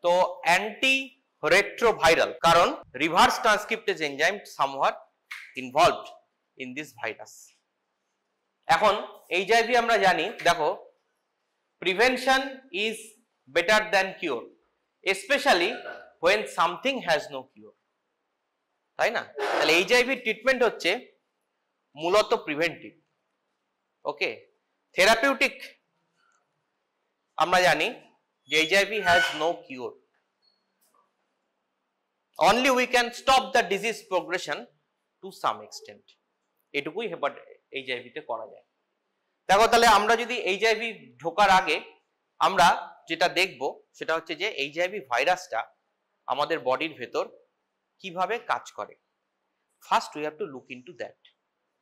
তো anti retroviral, কারণ reverse transcriptase enzyme somehow involved in this virus. এখন HIV আমরা জানি, দেখো prevention is better than cure, specially when something has no cure, তাই না? তাহলে এইচআইভি ট্রিটমেন্ট হচ্ছে মূলত প্রিভেন্টিভ। ওকে, থেরাপিউটিক আমরা জানি যে HIV has no cure, only we can stop the disease progression to some extent, এটুকুই এইচআইভিতে করা যায়। দেখো তাহলে আমরা যদি এইচআইভি ঢোকার আগে আমরা যেটা দেখব সেটা হচ্ছে যে এইচআইভি ভাইরাসটা আমাদের বডির ভেতর কিভাবে কাজ করে। First we have to look into that.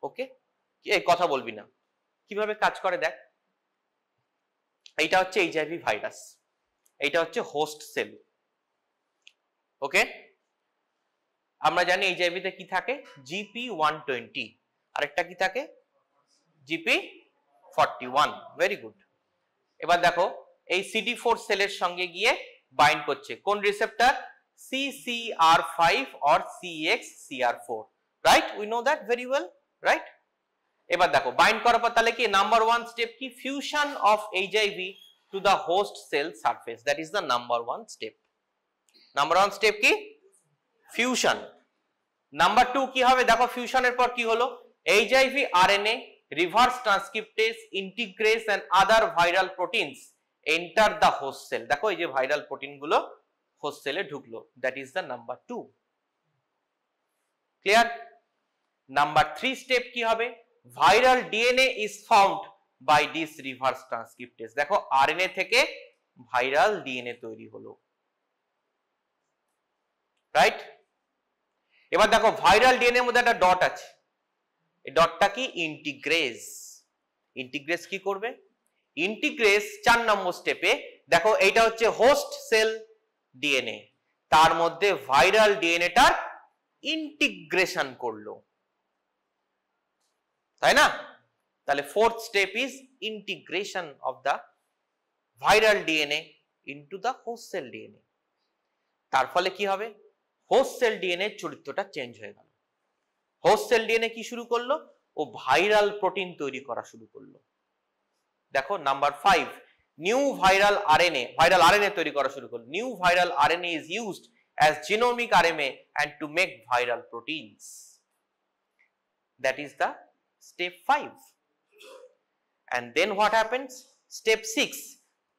Okay, এই কথা বলবি না, কিভাবে কাজ করে দেখ। এইটা হচ্ছে এইচআইভি ভাইরাস, এইটা হচ্ছে হোস্ট সেল। ওকে, আমরা জানি এইচআইভিতে কি থাকে, GP120, আরেকটা কি থাকে, GP41। Very good. এবার দেখো এই CD4 সেলের সঙ্গে গিয়ে বাইন্ড করছে কোন receptor, CCR5 or CXCR4, right? We know that very well, right? এবার দেখো বাইন্ড করার পর তাহলে কি নাম্বার 1 স্টেপ কি, fusion of HIV to the host cell surface, that is the number 1 step. Number 1 step কি, ফিউশন। নাম্বার 2 কি হবে, দেখো ফিউশনের পর কি হলো, HIV RNA, reverse transcriptase, integrase and other viral proteins enter the host cell. দেখো এই যে ভাইরাল প্রোটিন গুলো হোস্ট সেলে ঢুকলো, that is the number 2। Clear? Number 3 step কি হবে, viral DNA is found by this reverse transcriptase. দেখো RNA থেকে ভাইরাল ডিএনএ তৈরি হলো, রাইট? এবার দেখো ভাইরাল ডিএনএ এর মধ্যে একটা ডট আছে, এই ডটটা কি, ইন্টিগ্রেস। ইন্টিগ্রেস কি করবে, ইন্টিগ্রেস 4 নম্বর স্টেপে, দেখো এইটা হচ্ছে হোস্ট সেল ডিএনএ, তার মধ্যে ভাইরাল ডিএনএটার ইন্টিগ্রেশন করলো, তাই না? তাহলে 4th step is integration of the viral DNA into the host sell DNA. তার ফলে কি হবে, হোস্ট সেল ডিএনএ চরিত্রটা চেঞ্জ হয়ে গেল। হোস্ট সেল ডিএনএ কি শুরু করলো, ও ভাইরাল প্রোটিন তৈরি করা শুরু করলো। দেখো নাম্বার 5, নিউ ভাইরাল আরএনএ তৈরি করা শুরু করলো। New viral RNA is used as genomic RNA and to make viral proteins, that is the step 5. and then what happens, step 6,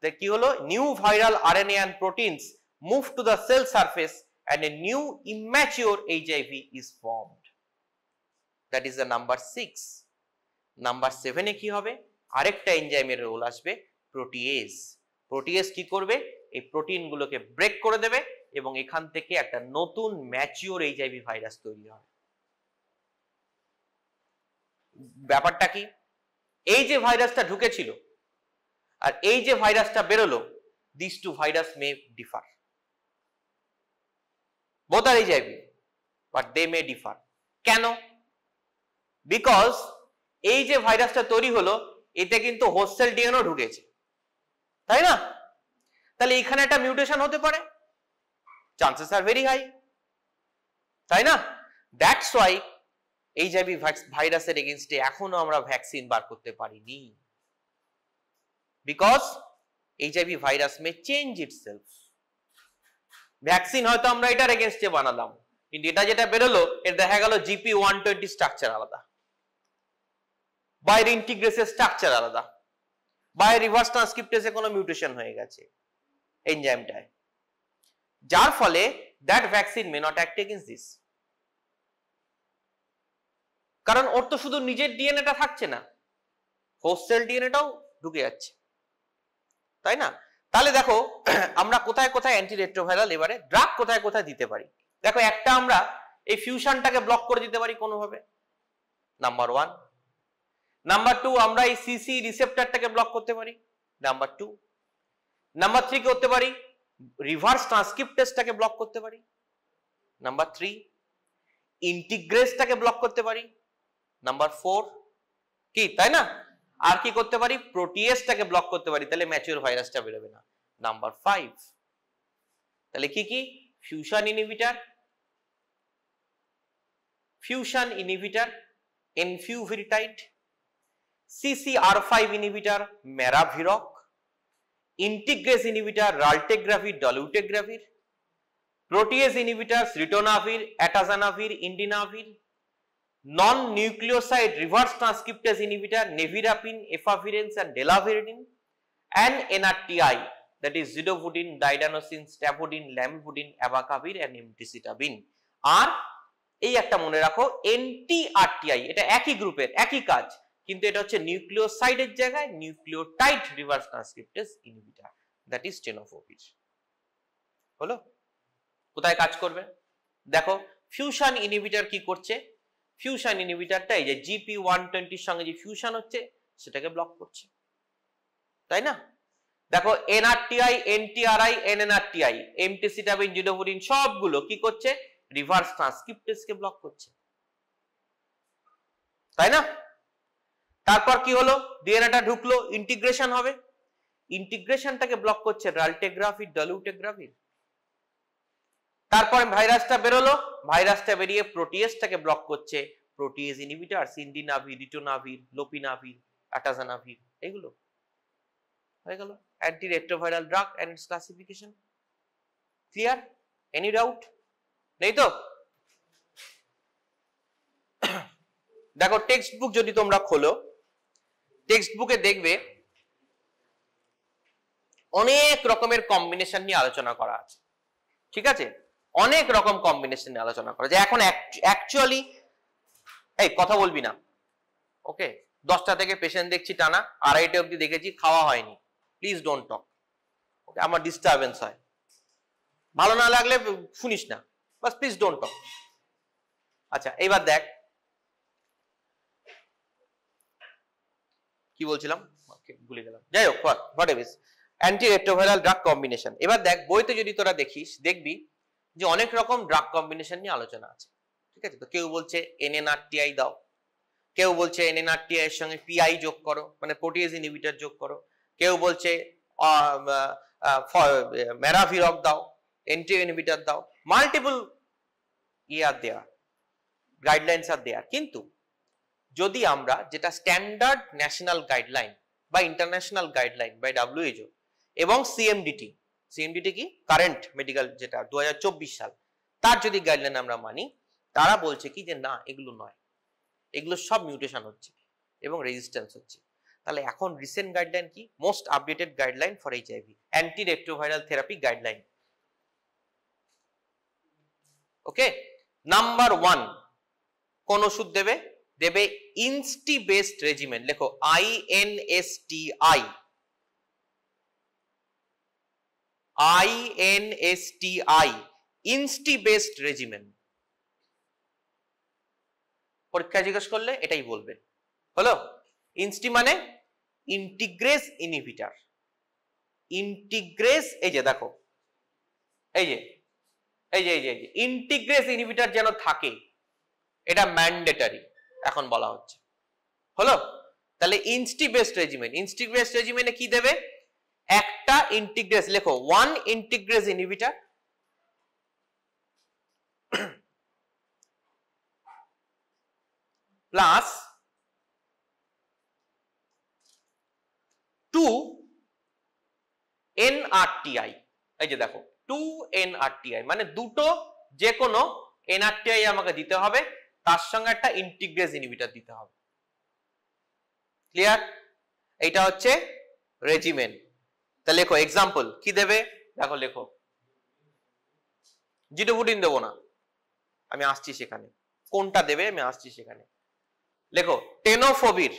the কি হলো, new viral RNA and proteins move to the cell surface and a new immature HIV is formed, that is the number 6. Number 7 এ কি হবে, আরেকটা এনজাইমের role আসবে, protease. Protease কি করবে, এই প্রোটিন গুলোকে ব্রেক করে দেবে এবং এখান থেকে একটা নতুন ম্যাচিওর এইচআইভি ভাইরাস তৈরি হয়। ব্যাপারটা কি, এই যে ভাইরাসটা ঢুকেছিল আর এই যে ভাইরাসটা বেরোলো, this two virus may differ, both আর HIV, but they may differ. কেন? বিকজ এই যে ভাইরাসটা তৈরি হলো এতে কিন্তু হোস্ট সেল ডিএনএ ঢুকেছে, তাই না? তাহলে এখানে একটা মিউটেশন হতে পারে, চান্সেস আর ভেরি হাই, তাই না? দ্যাটস ওয়াই এইচআইভি ভাইরাসের এগেইনস্টে এখনো আমরা ভ্যাকসিন বার করতে পারিনি, because HIV virus May change itself. Vaccine হয়তো আমরা এটার এগেইনস্টে বানালাম, কিন্তু এটা যেটা বেরোলো এর দেখা গেল GP120 স্ট্রাকচার আলাদা, বাইরে ইন্টিগ্রেসের স্ট্রাকচার আলাদা, বাইরে রিভার্স ট্রান্সক্রিপ্টেজে কোনো মিউটেশন হয়ে গেছে এনজাইমটায়, যার ফলে that vaccine may not act against this. কারণ ওর তো শুধু নিজের ডিএনএটা থাকছে না, হোস্ট সেল ডিএনএটাও ঢুকে যাচ্ছে, তাই না? তাহলে দেখো আমরা কোথায় কোথায় অ্যান্টিরেট্রোভাইরাল এবারে ড্রাগ কোথায় কোথায় দিতে পারি। দেখো একটা আমরা এই ফিউশনটাকে ব্লক করে দিতে পারি কোনোভাবে, নাম্বার 1। নাম্বার 2, আমরা এই সিসি রিসেপ্টরটাকে ব্লক করতে পারি, নাম্বার 2। নাম্বার 3 করতে পারি রিভার্স ট্রান্সক্রিপ্টেজটাকে ব্লক করতে পারি, নাম্বার 3। ইন্টিগ্রেসটাকে ব্লক করতে পারি, নাম্বার 4, কি তাই না? আর কি করতে পারি, প্রোটিয়েজটাকে ব্লক করতে পারি, তাহলে ম্যাচিওর ভাইরাসটা বেরোবে না, নাম্বার 5। তাহলে কি কি? Fusion inhibitor, enfuvirtide, CCR5 inhibitor maraviroc, integrase inhibitor raltegravir dolutegravir, protease inhibitor ritonavir, atazanavir, indinavir, non nucleoside reverse transcriptase inhibitor nevirapine, efavirenz and delavirdine, and NRTI, that is zidovudine, didanosine, stavudine, lamivudine, abacavir and emtricitabine. আর এই একটা মনে রাখো NTRTI, এটা একই গ্রুপের, একই কাজ, কিন্তু এটা হচ্ছে নিউক্লিওসাইডের জায়গায় nucleotide reverse transcriptase inhibitor, that is tenofovir. হলো? কোথায় কাজ করবে? দেখো ফিউশন ইনহিবিটর কি করছে? ফিউশন ইনহিবিটরটা এই যে GP120 এর সঙ্গে যে ফিউশন হচ্ছে সেটাকে ব্লক করছে, তাই না? দেখো NRTI, NTRI, NNRTI, এমটিসিটাবিন, জিডোভুডিন সবগুলো কি করছে? রিভার্স ট্রান্সক্রিপ্টেজকে ব্লক করছে, তাই না? তারপর কি হলো? ডিএনএটা ঢুকলো, ইন্টিগ্রেশন হবে, ইন্টিগ্রেশনটাকে ব্লক করছে রাল্টেগ্রাভির, ডলুটেগ্রাভির। তারপর ভাইরাসটা বেরোলো, ভাইরাসটা বেরিয়ে প্রোটিয়েজটাকে ব্লক করছে, protease inhibitor indinavir, ritonavir, lopinavir, atazanavir, এগুলো হয়ে গেল antiretroviral drug and its classification. Clear? Any doubt নেই তো? দেখো টেক্সট বুক যদি তোমরা খোলো, টেক্সট বুকে দেখবে অনেক রকমের কম্বিনেশন নিয়ে আলোচনা করা আছে, ঠিক আছে? অনেক রকম কম্বিনেশন নিয়ে আলোচনা করা যায়। এখন অ্যাকচুয়ালি এই কথা বলবি না, ওকে? 10টা থেকে পেশেন্ট দেখছি টানা, 2:30 অবধি দেখেছি, খাওয়া হয়নি, প্লিজ ডোন্ট টক, ওকে? আমার ডিস্টারবেন্স হয়, ভালো না লাগলে শুনিস না, বাস প্লিজ ডোন্ট টক। আচ্ছা এইবার দেখ কি বলছিলাম, ভুলে গেলাম, যাই হোক, হোয়াটএভার, অ্যান্টিরেট্রোভাইরাল ড্রাগ কম্বিনেশন। এবার দেখ বইতে যদি তোরা দেখিস, দেখবি যে অনেক রকম ড্রাগ কম্বিনেশন নিয়ে আলোচনা আছে, ঠিক আছে? তো কেউ বলছে NNRTI দাও, কেউ বলছে NNRTI এর সঙ্গে PI যোগ করো, মানে প্রোটিয়েজ ইনহিবিটর যোগ করো, কেউ বলছে ম্যারাভিরক দাও, এন্টি ইনহিবিটর দাও, মাল্টিপল আর দেয়ার, গাইডলাইন্স আর দেয়ার। কিন্তু যদি আমরা যেটা স্ট্যান্ডার্ড ন্যাশনাল গাইডলাইন বা ইন্টারন্যাশনাল গাইডলাইন বাই WHO এবং CMDT কি কারেন্ট মেডিকেল যেটা 2024 সাল, তার যদি গাইডলাইন আমরা মানি, তারা বলছে কি যে না এগুলো নয়, এগুলো সব মিউটেশন হচ্ছে এবং রেজিস্ট্যান্স হচ্ছে। তাহলে এখন রিসেন্ট গাইডলাইন কি? Most updated guideline for HIV, anti retroviral therapy guideline. Okay, number 1 কোন ওষুধ দেবে? দেবে ইনস্টি বেসড রেজিমেন, লেখো INSTI, ইনস্টি বেসড রেজিমেন। পরীক্ষা জিজ্ঞেস করলে এটাই বলবে, হলো? ইনস্টি মানে ইন্টিগ্রেস ইনহিবিটর, ইন্টিগ্রেস, এই যে দেখো, এই যে ইন্টিগ্রেস ইনহিবিটর যেন থাকে, এটা ম্যান্ডেটরি এখন বলা হচ্ছে, হলো? তাহলে ইনস্টি বেসড রেজিমেনে কি দেবে? একটা ইন্টিগ্রেস, লেখো 1 ইন্টিগ্রেস ইনহিবিটর প্লাস 2 NRTI। এই যে দেখো 2 NRTI মানে দুটো, যে কোনো NRTI আমাকে দিতে হবে, তার সঙ্গে একটা ইন্টিগ্রেস ইনহিবিটর দিতে হবে। ক্লিয়ার? এইটা হচ্ছে রেজিমেন। তাহলে লেখো এক্সাম্পল কি দেবে, দেখো লেখো জিডোভুডিন দেবো না, আমি আসছি সেখানে, কোনটা দেবে আমি আসছি সেখানে। লেখো টেনোফোভির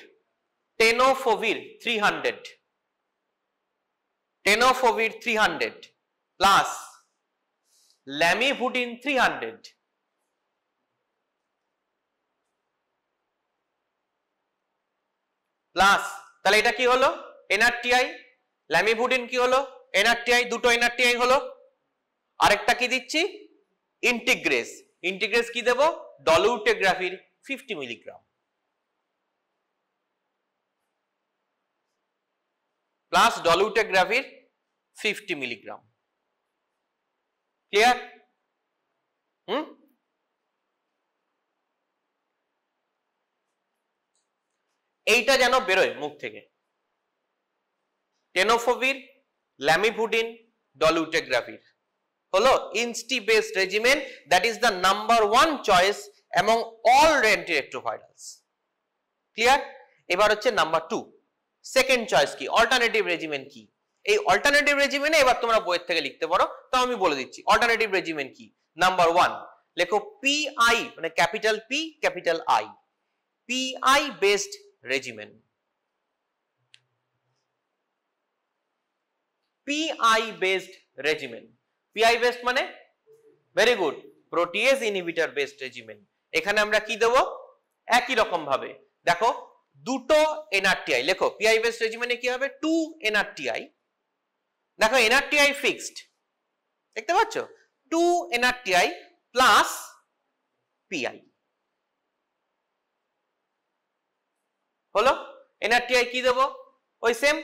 300 প্লাস ল্যামিভুডিন 300 প্লাস, তাহলে এটা কি হলো? NRTI। ল্যামিভুডিন কি হলো? NRTI, দুটো NRTI হলো। আরেকটা কি দিচ্ছি? ইন্টিগ্রেস কি দেব? Dolutegravir 50 milligram plus dolutegravir 50 milligram. Clear? এইটা যেন বেরোয় মুখ থেকে, টেনোফোভির, ল্যামিভুডিন, ডলুটেগ্রাভির হলো INSTI based regimen, that is the number 1 choice among all antiretrovirals. Clear? এবার হচ্ছে নাম্বার 2, সেকেন্ড চয়েস কি, অল্টারনেটিভ রেজিমেন কি? এই অল্টারনেটিভ রেজিমেনে এবার তোমরা বইয়ের থেকে লিখতে পারো, তো আমি বলে দিচ্ছি অল্টারনেটিভ রেজিমেন কি। নাম্বার 1 লেখো পিআই, মানে capital P capital I, PI based regimen. PI based regimen, PI based মানে very good, protease inhibitor based regimen. এখানে আমরা কি দেব, একই রকম ভাবে দেখো দুটো এনআরটিআই লেখো, পিআই বেসড রেজিমেনে কি হবে, 2 এনআরটিআই, দেখো এনআরটিআই ফিক্সড, দেখতে পাচ্ছ, 2 এনআরটিআই প্লাস পিআই হলো। এনআরটিআই কি দেব, ওই সেম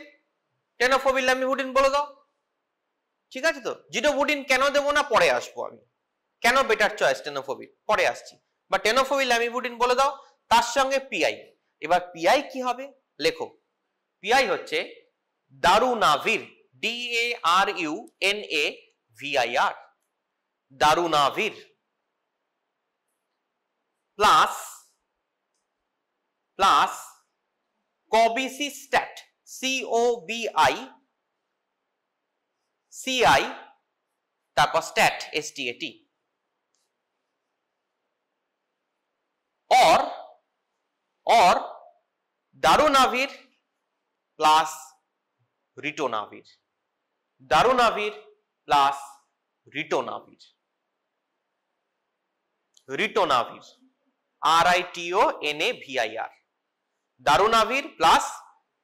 টেনোফোভির, ল্যামিভুডিন বলে দাও, ঠিক আছে তো। জিডোভুডিন কেন দেবো না, পরে আসবো আমি, কেন বেটার চয়েস টেনোফোভির, পরে আসছি, বা টেনোফোভির, ল্যামিভুডিন বলে দাও, তার সঙ্গে পিআই। এবার পিআই কি হবে লেখো, পিআই হচ্ছে darunavir, DARUNAVIR, darunavir plus cobicistat, COBICI, তারপর stat, STAT, or darunavir plus ritonavir, darunavir plus ritonavir, ritonavir, RITONAVIR, darunavir plus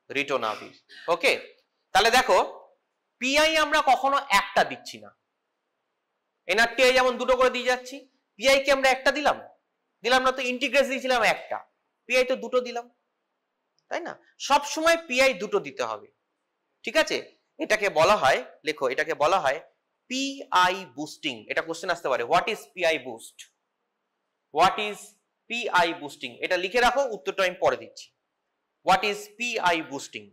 ritonavir. Okay, তাহলে দেখো পিআই আমরা কখনো একটা দিচ্ছি না, এনআরটিআই যেমন দুটো করে দিয়ে যাচ্ছি, পিআই কে আমরা একটা দিলাম না তো, ইন্টিগ্রেস দিয়েছিলাম একটা, পিআই তো দুটো দিলাম, তাই না? সব সময় পিআই দুটো দিতে হবে, ঠিক আছে। এটাকে বলা হয়, লেখো এটাকে বলা হয় পিআই বুস্টিং। এটা কোশ্চেন আসতে পারে, what is PI boost, what is PI boosting, এটা লিখে রাখো, উত্তরটা আমি পরে দিচ্ছি। What is PI boosting?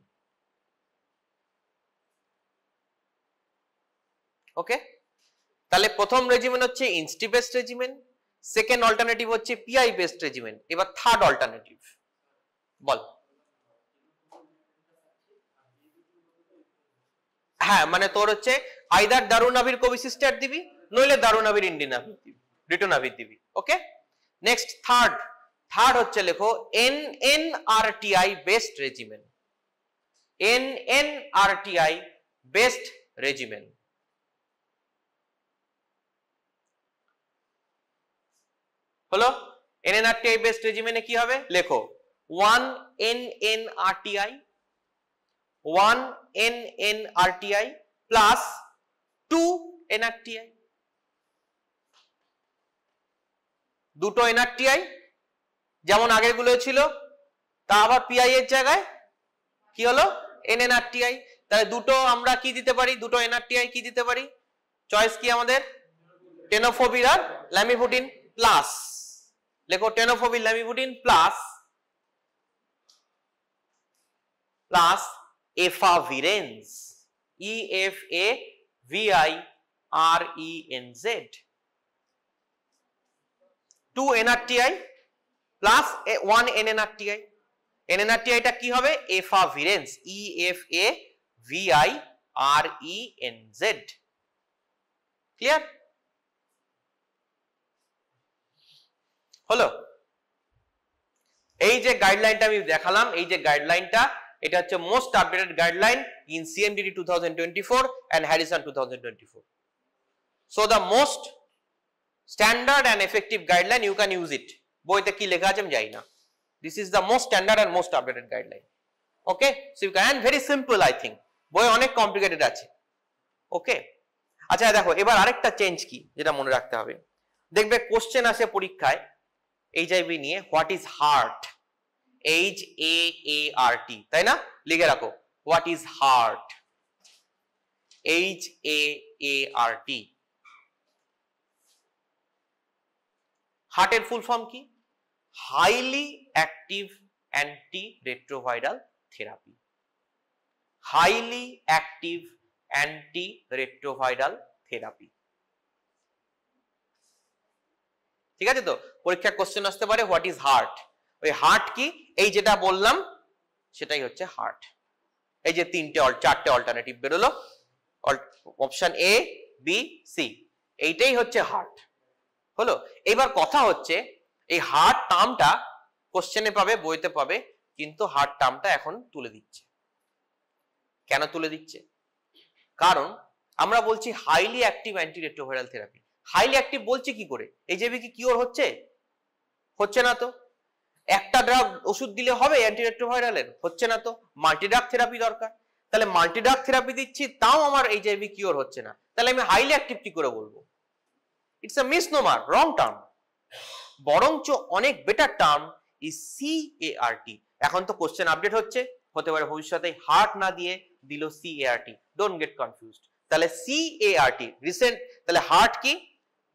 Okay, তাহলে প্রথম রেজিমেন হচ্ছে INSTI based regimen, second alternative হচ্ছে পিআই বেসড রেজিমেন। এবার থার্ড অল্টারনেটিভ বল। হ্যাঁ, মানে তোর হচ্ছে আইদার দারুনাভির কোবিসিস্ট্যাট দিবি, নইলে দারুনাভির ইন্ডিনাভির দিবি, রিটোনাভির দিবি। ওকে, নেক্সট থার্ড হচ্ছে লেখো NNRTI based regimen, NNRTI based regimen. হলো, NNRTI বেসড রেজিমেনে কি হবে লেখো, 1 NNRTI প্লাস 2 NRTI, দুটো NRTI যেমন আগের গুলো ছিল, তা আবার পিআই এর জায়গায় কি হলো, NNRTI। তাহলে দুটো আমরা কি দিতে পারি, দুটো NRTI কি দিতে পারি, চয়েস কি আমাদের, টেনোফোভির আর ল্যামিভুডিন প্লাস, লেখো tenofovir, lamivudine plus efavirenz, EFAVIRENZ, 2 NRTI plus 1 NNRTI। NNRTI টা কি হবে, এফাভিরেন্স, EFAVIRENZ। ক্লিয়ার হলো? এই যে গাইডলাইনটা আমি দেখালাম, এই যে গাইডলাইনটা, এটা হচ্ছে most updated guideline in CMDT 2024 and Harrison 2024. So the most standard and effective guideline, you can use it. বইতে কি লেখা আছে আমি জানি না, this is the most standard and most updated guideline. Okay, so you can, very simple I think, বই অনেক complicated আছে। ওকে, আচ্ছা দেখো এবার আরেকটা চেঞ্জ কি যেটা মনে রাখতে হবে, দেখবে কোশ্চেন আসে পরীক্ষায় এইচআইভি নিয়ে, হোয়াট ইজ হার্ট, HAART, তাই না? লিখে রাখো, হোয়াট ইজ হার্ট, HAART। হার্টের ফুল ফর্ম কি? Highly active anti retroviral therapy. Highly active anti retroviral therapy. ঠিক আছে তো? পরীক্ষা কোশ্চেন আসতে পারে হোয়াট ইজ হার্ট। ওই হার্ট কি? এই যেটা বললাম সেটাই হচ্ছে হার্ট। এই যে চারটে অল্টারনেটিভ বেরোলো, অপশন এ বি সি, এইটাই হচ্ছে হার্ট। হলো? এবার কথা হচ্ছে এই হার্ট টার্মটা কোশ্চেনে পাবে, বইতে পাবে, কিন্তু হার্ট টার্মটা এখন তুলে দিচ্ছে। কেন তুলে দিচ্ছে? কারণ আমরা বলছি highly active anti retroviral therapy. Highly active বলছি কি করে? এইচআইভি কি কিওর হচ্ছে? হচ্ছে না তো। একটা ড্রাগ ওষুধ দিলে হবে অ্যান্টি রেট্রোভাইরালের? হচ্ছে না তো। মাল্টি ড্রাগ থেরাপি দরকার। তাহলে মাল্টি ড্রাগ থেরাপি দিচ্ছি, তাও আমার এইচআইভি কিওর হচ্ছে না, তাহলে আমি হাইলি অ্যাক্টিভ কি করে বলবো? It's a misnomer, wrong term. বরঞ্চ অনেক বেটার টার্ম ইজ CART। এখন তো কোশ্চেন আপডেট হচ্ছে, হতে পারে ভবিষ্যতে হার্ট না দিয়ে দিল CART। Don't get confused. তাহলে CART রিসেন্ট, তাহলে হার্ট কি?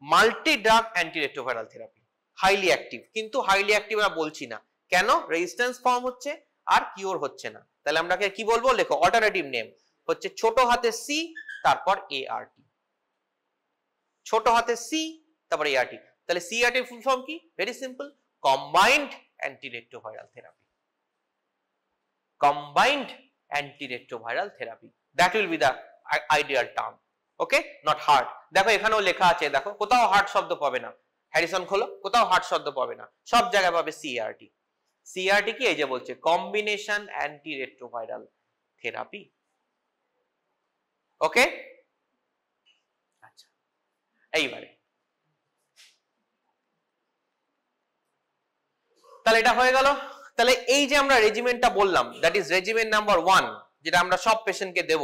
Multi drug anti retroviral therapy, highly active. কিন্তু হাইলি অ্যাক্টিভ আমরা বলছি না, কেন? রেজিস্ট্যান্স ফর্ম হচ্ছে আর কিওর হচ্ছে না। তাহলে আমরা কি বলবো? লেখো অল্টারনেটিভ নেম হচ্ছে ছোট হাতে C তারপর ART। ছোট হাতে C তারপর ART। তাহলে CART ফুল ফর্ম কি? Very simple, combined anti retroviral therapy. Combined anti retroviral therapy, that will be the ideal term. Okay, not heart. দেখো এখানেও লেখা আছে, দেখো কোথাও হার্ট শব্দ পাবে না। হ্যারিসন খোলো, কোথাও হার্ট শব্দ পাবে না, সব জায়গায় পাবে CART। CART কি? এই যে বলছে কম্বিনেশন অ্যান্টি রেট্রোভাইরাল থেরাপি। ওকে, আচ্ছা, এইবারে তাহলে এটা হয়ে গেল। তাহলে এই যে আমরা রেজিমেন্টটা বললাম, দ্যাট ইজ রেজিমেন্ট নাম্বার 1, যেটা আমরা সব পেশেন্টকে দেব,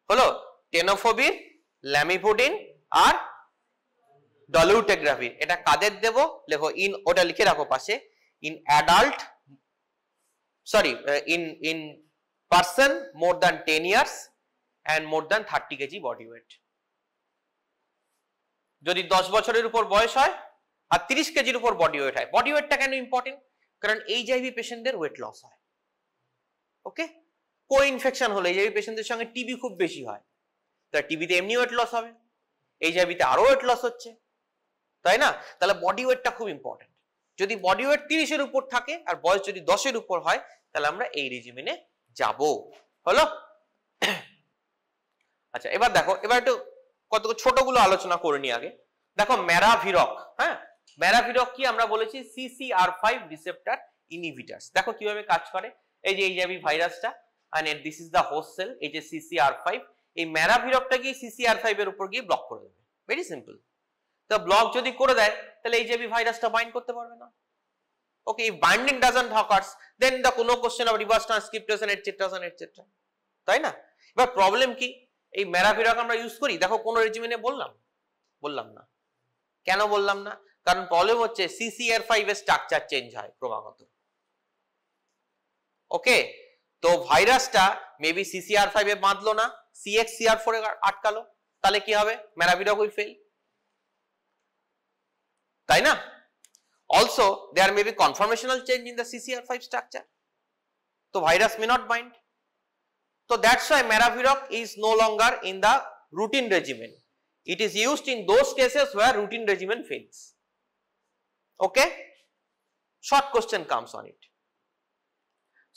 হলো টেনোফোবির, ল্যামিভোডিন আর ডলুটেগ্রাভির। এটা কাদের দেব? লেখো ইন, ওটা লিখে রাখো পাশে, in adult, sorry, in person more than 10 years and more than 30 KG body weight. যদি 10 বছরের উপর বয়স হয় আর 30 কেজির উপর বডি ওয়েট হয়। বডি ওয়েটটা কেন ইম্পর্টেন্ট? কারণ এইচআইভি পেশেন্টদের ওয়েট লস হয়। ওকে, কো ইনফেকশন হলে এইচআইভি পেশেন্টদের সঙ্গে টিবি খুব বেশি হয়, তাই টিবিতে এমনি ওয়েট লস হবে, এইচআইভিতে আরো ওয়েট লস হচ্ছে, তাই না? তাহলে বডি ওয়েটটা খুব ইম্পর্টেন্ট। যদি বডি ওয়েট 30 এর উপর থাকে আর বয়স যদি 10 এর উপর হয়, তাহলে আমরা এই রেজিমেনে যাব। হলো? আচ্ছা, এবার দেখো, এবার একটু কত ছোটগুলো আলোচনা করে নি আগে। দেখো ম্যারাভিরক, হ্যাঁ, ম্যারাভিরক কি? আমরা বলেছি CCR5 রিসেপ্টর ইনহিবিটরস। দেখো কিভাবে কাজ করে। এই যে এইচআইভি ভাইরাসটা, and this is the host cell, এই যে CCR5, এই ম্যারাভিরকটা গিয়ে CCR5 এর উপর গিয়ে ব্লক করে দেবে। Very simple. তো ব্লক যদি করে দেয়, তাহলে এইচআইভি ভাইরাসটা বাইন্ড করতে পারবে না। ওকে, if binding doesn't occurs, then the কোনো কোশ্চেন অফ রিভার্স ট্রান্সক্রিপ্টেশন এটসেট্রা, তাই না? এবার প্রবলেম কি? এই ম্যারাভিরক আমরা ইউজ করি, দেখো কোন রেজিমেনে বললাম না। কেন বললাম না? কারণ প্রবলেম হচ্ছে CCR5 এর স্ট্রাকচার চেঞ্জ হয় ক্রমাগত। ওকে, তো ভাইরাসটা মেবি CCR5 এ বাঁধলো না, CXCR4 এ আটকালো, তাহলে কি হবে? ম্যারাভিরক উইল ফেল, তাই না? Also there may be conformational change in the CCR5 structure, so virus may not bind. So that's why ম্যারাভিরক is no longer in the routine regimen. It is used in those cases where routine regimen fails. Okay, short question comes on it.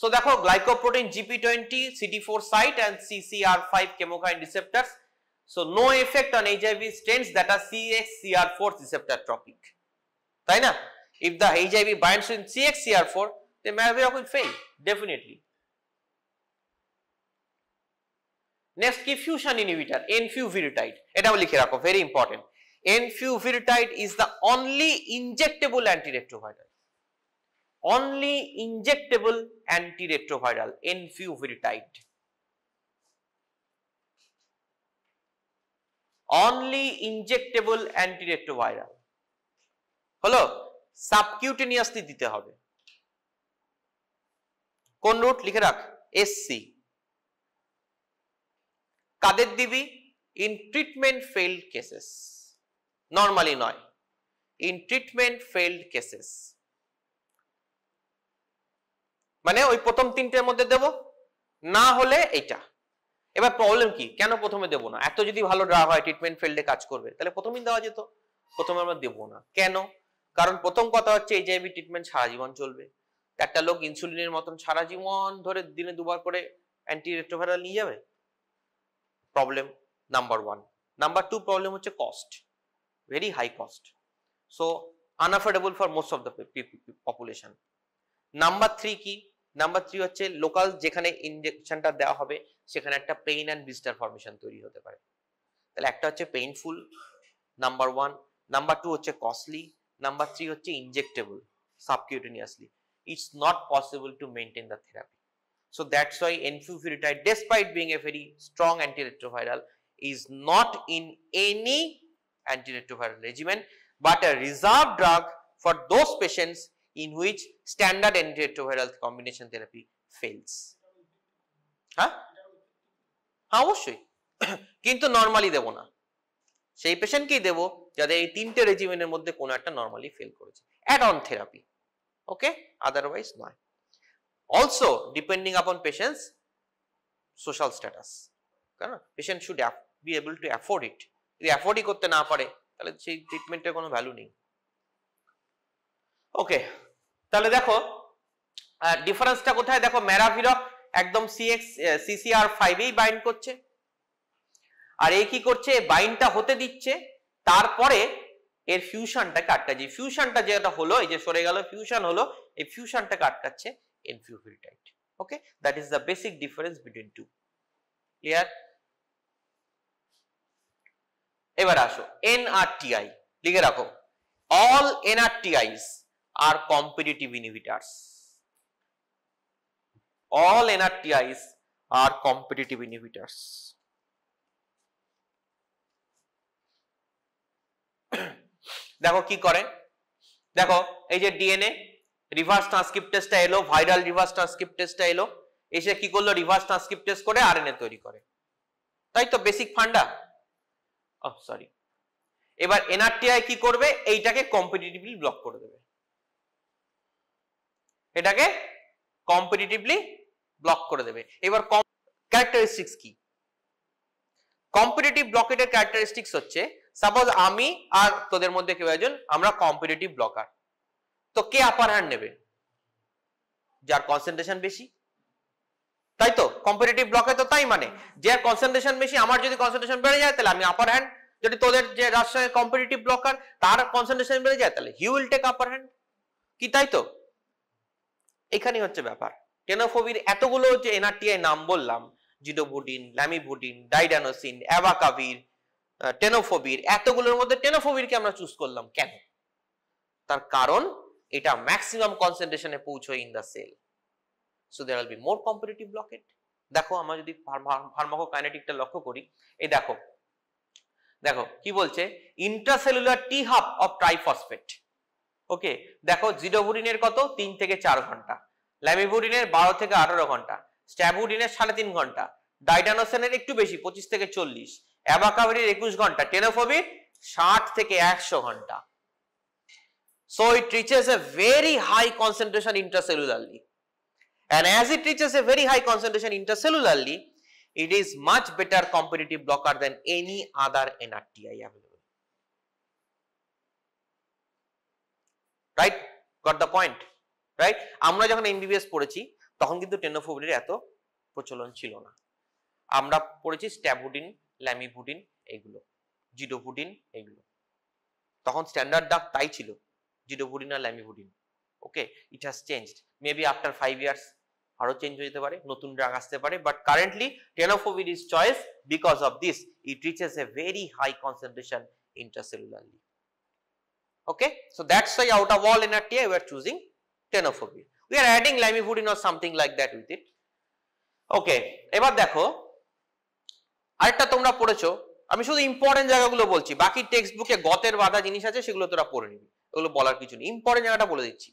So দেখো glycoprotein GP20, CD4 site and CCR5 chemokine receptors, so no effect on HIV strains that are CXCR4 receptor tropic, তাই না? If the HIV binds in CXCR4, the ম্যারাভিরক will fail definitely. Next কি? fusion inhibitor, enfuviritide, এটাও লিখে রাখো, very important. Enfuviritide is the only injectable antiretroviral, only injectable antiretroviral, enfuviritide, only injectable antiretroviral। হলো? Subcutaneously দিতে হবে। কোন রুট? লিখে রাখ, SC। কাদের দিবি? In treatment failed cases, normally নয়। in treatment failed cases. মানে ওই প্রথম তিনটের মধ্যে দেব, না হলে এটা। এবার প্রবলেম কি, কেন প্রথমে দেব না? এত যদি ভালো ড্রাগ হয়, ট্রিটমেন্ট ফেল্ডে কাজ করবে, তাহলে প্রথমেই দেওয়া যেত। প্রথমে আমরা দেব না, কেন? কারণ প্রথম কথা হচ্ছে এইচআইভি ট্রিটমেন্ট সারা জীবন চলবে। একটা লোক ইনসুলিনের মতন সারা জীবন ধরে দিনে দুবার করে অ্যান্টিরেট্রোভাইরাল নিয়ে যাবে? Problem number 1। নাম্বার 2 প্রবলেম হচ্ছে cost, very high cost, so unaffordable for most of the population. Number 3 কি? নাম্বার 3 হচ্ছে লোকাল যেখানে ইনজেকশনটা দেওয়া হবে সেখানে একটা পেইন অ্যান্ড ব্লিস্টার ফর্মেশন তৈরি হতে পারে। তাহলে একটা হচ্ছে পেইনফুল, নাম্বার 1, নাম্বার 2 হচ্ছে কস্টলি, নাম্বার 3 হচ্ছে injectable subcutaneously. It's not possible to maintain the therapy. So that's why enfuvirtide, despite being a very strong antiretroviral, is not in any antiretroviral regimen, but a reserved drug for those patients in which standard antiretroviral combination therapy fails. হ্যাঁ, অবশ্যই, কিন্তু normally দেব না। সেই পেশেন্টকেই দেব যাদের এই তিনটে রেজিমেনের মধ্যে কোনো একটা নরমালি ফেল করেছে, add on therapy. Okay, otherwise not. Also depending upon patient's social status, কারণ patient should be able to afford it. যদি অ্যাফোর্ডই করতে না পারে তাহলে সেই ট্রিটমেন্টের কোনো ভ্যালু নেই। ওকে, তাহলে দেখো ডিফারেন্সটা কোথায়, দেখো ম্যারাভিরক একদম CCR5 এই বাইন্ড করছে, আর এই কি করছে, বাইন্ডটা হতে দিচ্ছে, তারপরে এর ফিউশনটাকে আটকাচ্ছে। ফিউশনটা যেটা হলো, এই যে সরে গেল, ফিউশন হলো, এই ফিউশনটাকে আটকাচ্ছে enfuvirtide. Okay, that is the basic difference between two. Clear? এবার আসো NRTI, লিখে রাখো, all NRTIs are competitive inhibitors. All NRTIs are competitive inhibitors. দেখো কি করে, দেখো এই যে ডিএনএ রিভার্স ট্রান্সক্রিপ্টেজটা এলো, ভাইরাল রিভার্স ট্রান্সক্রিপ্টেজটা এলো, এসে কি করলো, রিভার্স ট্রান্সক্রিপ্টেজ করে আরএনএ তৈরি করে, তাই তো বেসিক ফান্ডা। সরি, এবার এনআরটিআই কি করবে, এইটাকে কম্পিটিটিভলি ব্লক করে দেবে, এটাকে কম্পিটিটিভলি ব্লক করে দেবে। এবার ক্যারেক্টারিস্টিক্স কি, কম্পিটিটিভ ব্লকেটের ক্যারেক্টারিস্টিক্স হচ্ছে, সাপোজ আমি আর তোদের মধ্যে কেউ একজন আমরা কম্পিটিটিভ ব্লকার, তো কে আপার হ্যান্ড নেবে? যার কনসেন্ট্রেশন বেশি, তাই তো কম্পিটিটিভ ব্লকে তো তাই, মানে যার কনসেন্ট্রেশন বেশি, আমার যদি কনসেন্ট্রেশন বেড়ে যায় তাহলে আমি আপার হ্যান্ড, যদি তোদের যে যার সঙ্গে কম্পিটিটিভ ব্লকার তার কনসেন্ট্রেশন বেড়ে যায় তাহলে he will take upper hand, কি তাই তো? এখানেই হচ্ছে ব্যাপার। টেনোফোবির এতগুলো যে এনআরটিআই নাম বললাম, জিডোভুডিন, ল্যামিভুডিন, ডাইডানোসিন, অ্যাবাকাভির, টেনোফোবির, এতগুলোর মধ্যে টেনোফোবিরকে আমরা চুজ করলাম কেন? তার কারণ এটা ম্যাক্সিমাম কনসেন্ট্রেশনে পৌঁছয় in the cell, so there will be more competitive blockade. দেখো আমরা যদি ফার্মাকোকাইনেটিকটা লক্ষ্য করি, এই দেখো দেখো কি বলছে, intracellular T half of triphosphate. Okay, দেখো জিডোভুডিনের কত, 3 থেকে 4 ঘন্টা, ল্যামিভুডিনের 12 থেকে 18 ঘন্টা, স্ট্যাবুডিনের 3.5 ঘন্টা, ডাইডানোসিনের একটু বেশি 25 থেকে 40, অ্যাবাকাভিরের 21 ঘন্টা, টেনোফোবির 60 থেকে 100 ঘন্টা। So it reaches a very high concentration intracellularly, and as it reaches a very high concentration intracellularly, it is much better competitive blocker than any other NRTI available. Right? Got the point? Right? আমরা যখন MBBS পড়েছি তখন কিন্তু টেনোফোবির এত প্রচলন ছিল না, আমরা পড়েছি স্ট্যাবুডিন, ল্যামিভুডিন, এগুলো জিডোভুডিন, এগুলো তখন স্ট্যান্ডার্ড ডাক তাই ছিল, জিডোভুডিন আর lamivudine. Okay, it has changed, maybe after 5 years আরো চেঞ্জ হয়ে যেতে পারে, নতুন ড্রাগ আসতে পারে, but currently tenofovir is choice because of this, it reaches a very high concentration intracellularly. Okay, so that's why out of all NRTI we are choosing tenofovir. We are adding lamivudine or something like that with it. Okay, এবার দেখো আরেকটা তোমরা পড়েছো, আমি শুধু important জায়গাগুলো বলছি, বাকি টেক্সট বুকে গতের বাধা জিনিস আছে সেগুলো তোরা পড়ে নিবি, ওগুলো বলার কিছু নেই, ইম্পর্টেন্ট জায়গাটা বলে দিচ্ছি।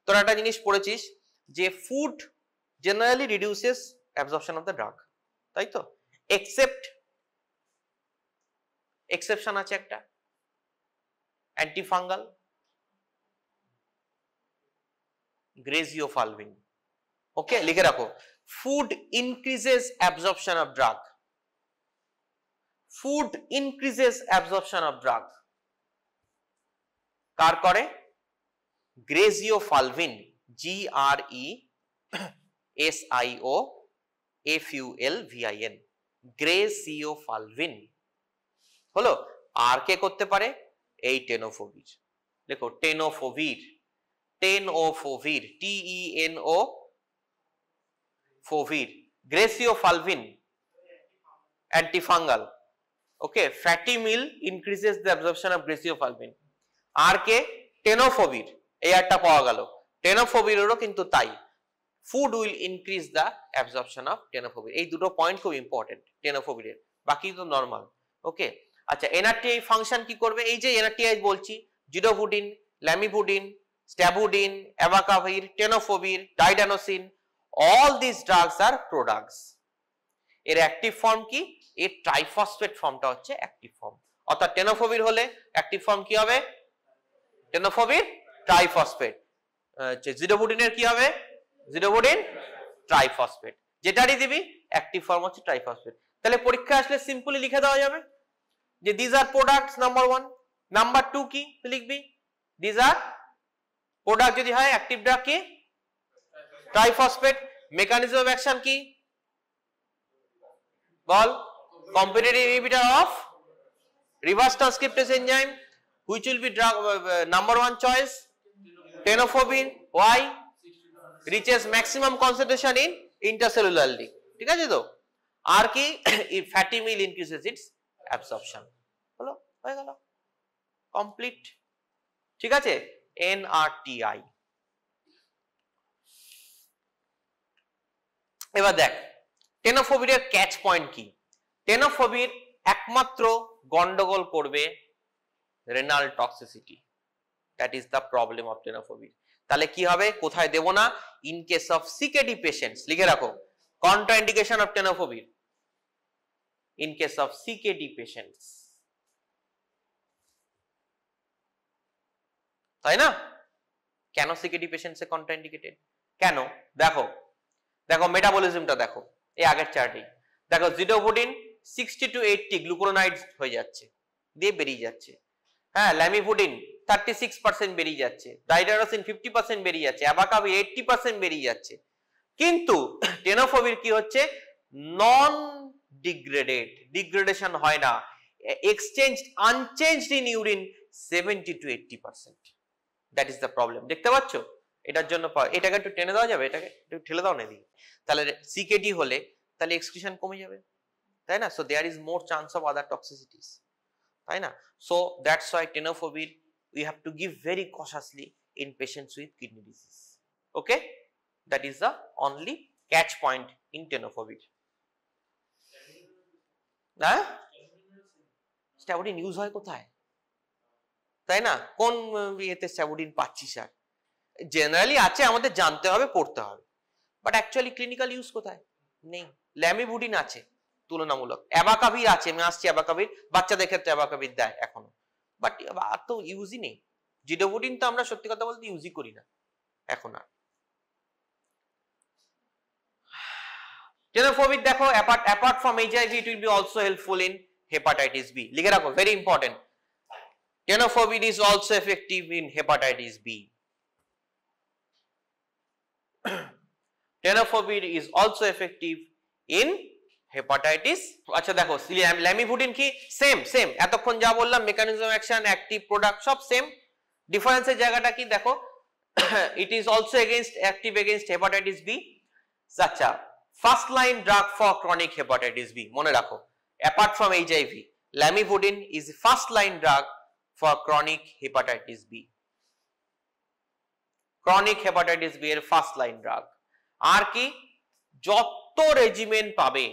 তোরা একটা জিনিস পড়েছিস যে food generally reduces absorption of the drug, তাই তো, এক্সেপশন আছে একটা অ্যান্টিফাঙ্গাল, গ্রেজিওফালভিন। ওকে, লিখে রাখো। Food increases absorption of drug. Food increases absorption of drug কার করে? গ্রেজিওফালভিন, GRESIOFULVIN, গ্রেজিওফালভিন হলো। আর কে করতে পারে? এই টেনোফোভির। দেখো টেনোফোভির, টেনোফোভির, TENO ফোভির, griseofulvin antifungal. Okay, fatty meal increases the absorption of griseofulvin. আর কে? টেনোফোভির। এই একটা পাওয়া গেল। টেনোফোভিরেরও কিন্তু তাই, food will increase the absorption of tenofovir. এই দুটো পয়েন্ট খুব ইম্পর্টেন্ট টেনোফোভিরের, বাকি তো নরমাল। ওকে, আচ্ছা এনআরটিআই ফাংশন কি করবে? এই যে এনআরটিআই বলছি, জিডোভুডিন, lamivudine, স্ট্যাবুডিন, অ্যাবাকাভির, টেনোফোভির, ডাইডানোসিন, all these drugs are products। এর অ্যাক্টিভ ফর্ম কি? এর ট্রাইফসফেট ফর্মটা হচ্ছে অ্যাক্টিভ ফর্ম। অর্থাৎ টেনোফোভির হলে অ্যাক্টিভ ফর্ম কি হবে? টেনোফোভির ট্রাইফসফেট। জিডোভুডিনের কি হবে? জিডোভুডিন ট্রাইফসফেট। যেটারই দিবি অ্যাক্টিভ ফর্ম হচ্ছে ট্রাইফসফেট। তাহলে পরীক্ষা আসলে সিম্পলি লিখে দেওয়া যাবে যে this are products, number 1। Number 2 কি লিখবি? দিস আর প্রোডাক্ট যদি হয়, অ্যাক্টিভ ড্রাগ কি? ট্রাইফসফেট। মেকানিজম অফ অ্যাকশন কি বল? Competitive inhibitor of reverse transcriptase enzyme. Which will be drug number 1 choice? Tenofovir. why? reaches maximum concentration in intercellularly। ঠিক আছে তো? আর কি? Fatty meal increases its absorption. হলো, হয়ে গেল, কমপ্লিট। ঠিক আছে, NRTI। এবার দেখ টেনোফোভিরের ক্যাচ পয়েন্ট কি? টেনোফোভির একমাত্র গন্ডগোল করবে renal toxicity. That is the problem of tenofovir. তাহলে কি হবে? কোথায় দেব না? In case of CKD patients, লিখে রাখো contraindication of tenofovir in case of CKD patients. তাই না? কেন সিকেডি পেশেন্টসে কন্ট্রাইন্ডিকেটেড? কেন? দেখো দেখো মেটাবলিজমটা দেখো, এই আগের চার্টেই দেখো জিডোভুডিন 60 to 80 গ্লুকুরোনাইড হয়ে যাচ্ছে, দিয়ে বেরিয়ে যাচ্ছে। হ্যাঁ, ল্যামিভুডিন 36% বেরিয়ে যাচ্ছে, ডাইডানোসিন 50% বেরিয়ে যাচ্ছে, অ্যাবাকাভির 80% বেরিয়ে যাচ্ছে। কিন্তু টেনোফোভির কি হচ্ছে? নন ডিগ্রেডেড, ডিগ্রেডেশন হয় না, exchanged unchanged in urine 70 to 80%। That is the problem. দেখতে পাচ্ছ? এটার জন্য এটাকে একটু টেনে দেওয়া যাবে, এটাকে একটু ঠেলে দাও না এদিকে। তাহলে সিকেডি হলে তাহলে এক্সক্রিশন কমে যাবে, তাই না? So there is more chance of other toxicities, তাই না? So that's why tenofovir we have to give very cautiously in patients with kidney disease. Okay, that is the only catch point in টেনোফোভির। না স্ট্যাবুডিন use হয় কোথায়, তাই না? কোন ইয়েতে স্ট্যাবুডিন পাচ্ছিস? আর জেনারেলি আছে, আমাদের জানতে হবে, পড়তে হবে, বাট অ্যাকচুয়ালি ক্লিনিক্যাল ইউজ কোথায়? নেই। ল্যামিভুডিন আছে তুলনামূলক, অ্যাবাকাভির আছে, আমি আসছি অ্যাবাকাভির, বাচ্চাদের ক্ষেত্রে অ্যাবাকাভির দেয় এখনো, বাট আর তো ইউজই নেই। জিডোভুডিন তো আমরা সত্যি কথা বলতে ইউজই করি না এখন আর। টেনোফোভির দেখো apart from HIV it will be also helpful in hepatitis B। লিখে রাখো, very important, tenofovir is also effective in hepatitis B। Tenofovir is also effective in hepatitis. আচ্ছা দেখো ল্যামিভুডিন কি? সেম এতক্ষণ যা বললাম, মেকানিজম অ্যাকশন, অ্যাক্টিভ প্রোডাক্ট সব same. ডিফারেন্সের জায়গাটা কি দেখো, it is also active against hepatitis B. আচ্ছা, first line drug for chronic hepatitis B, মনে রাখো, apart from HIV lamivudine is first line drug for chronic hepatitis B. Chronic hepatitis B এর first line drug. আর কি? যত regimen পাবে,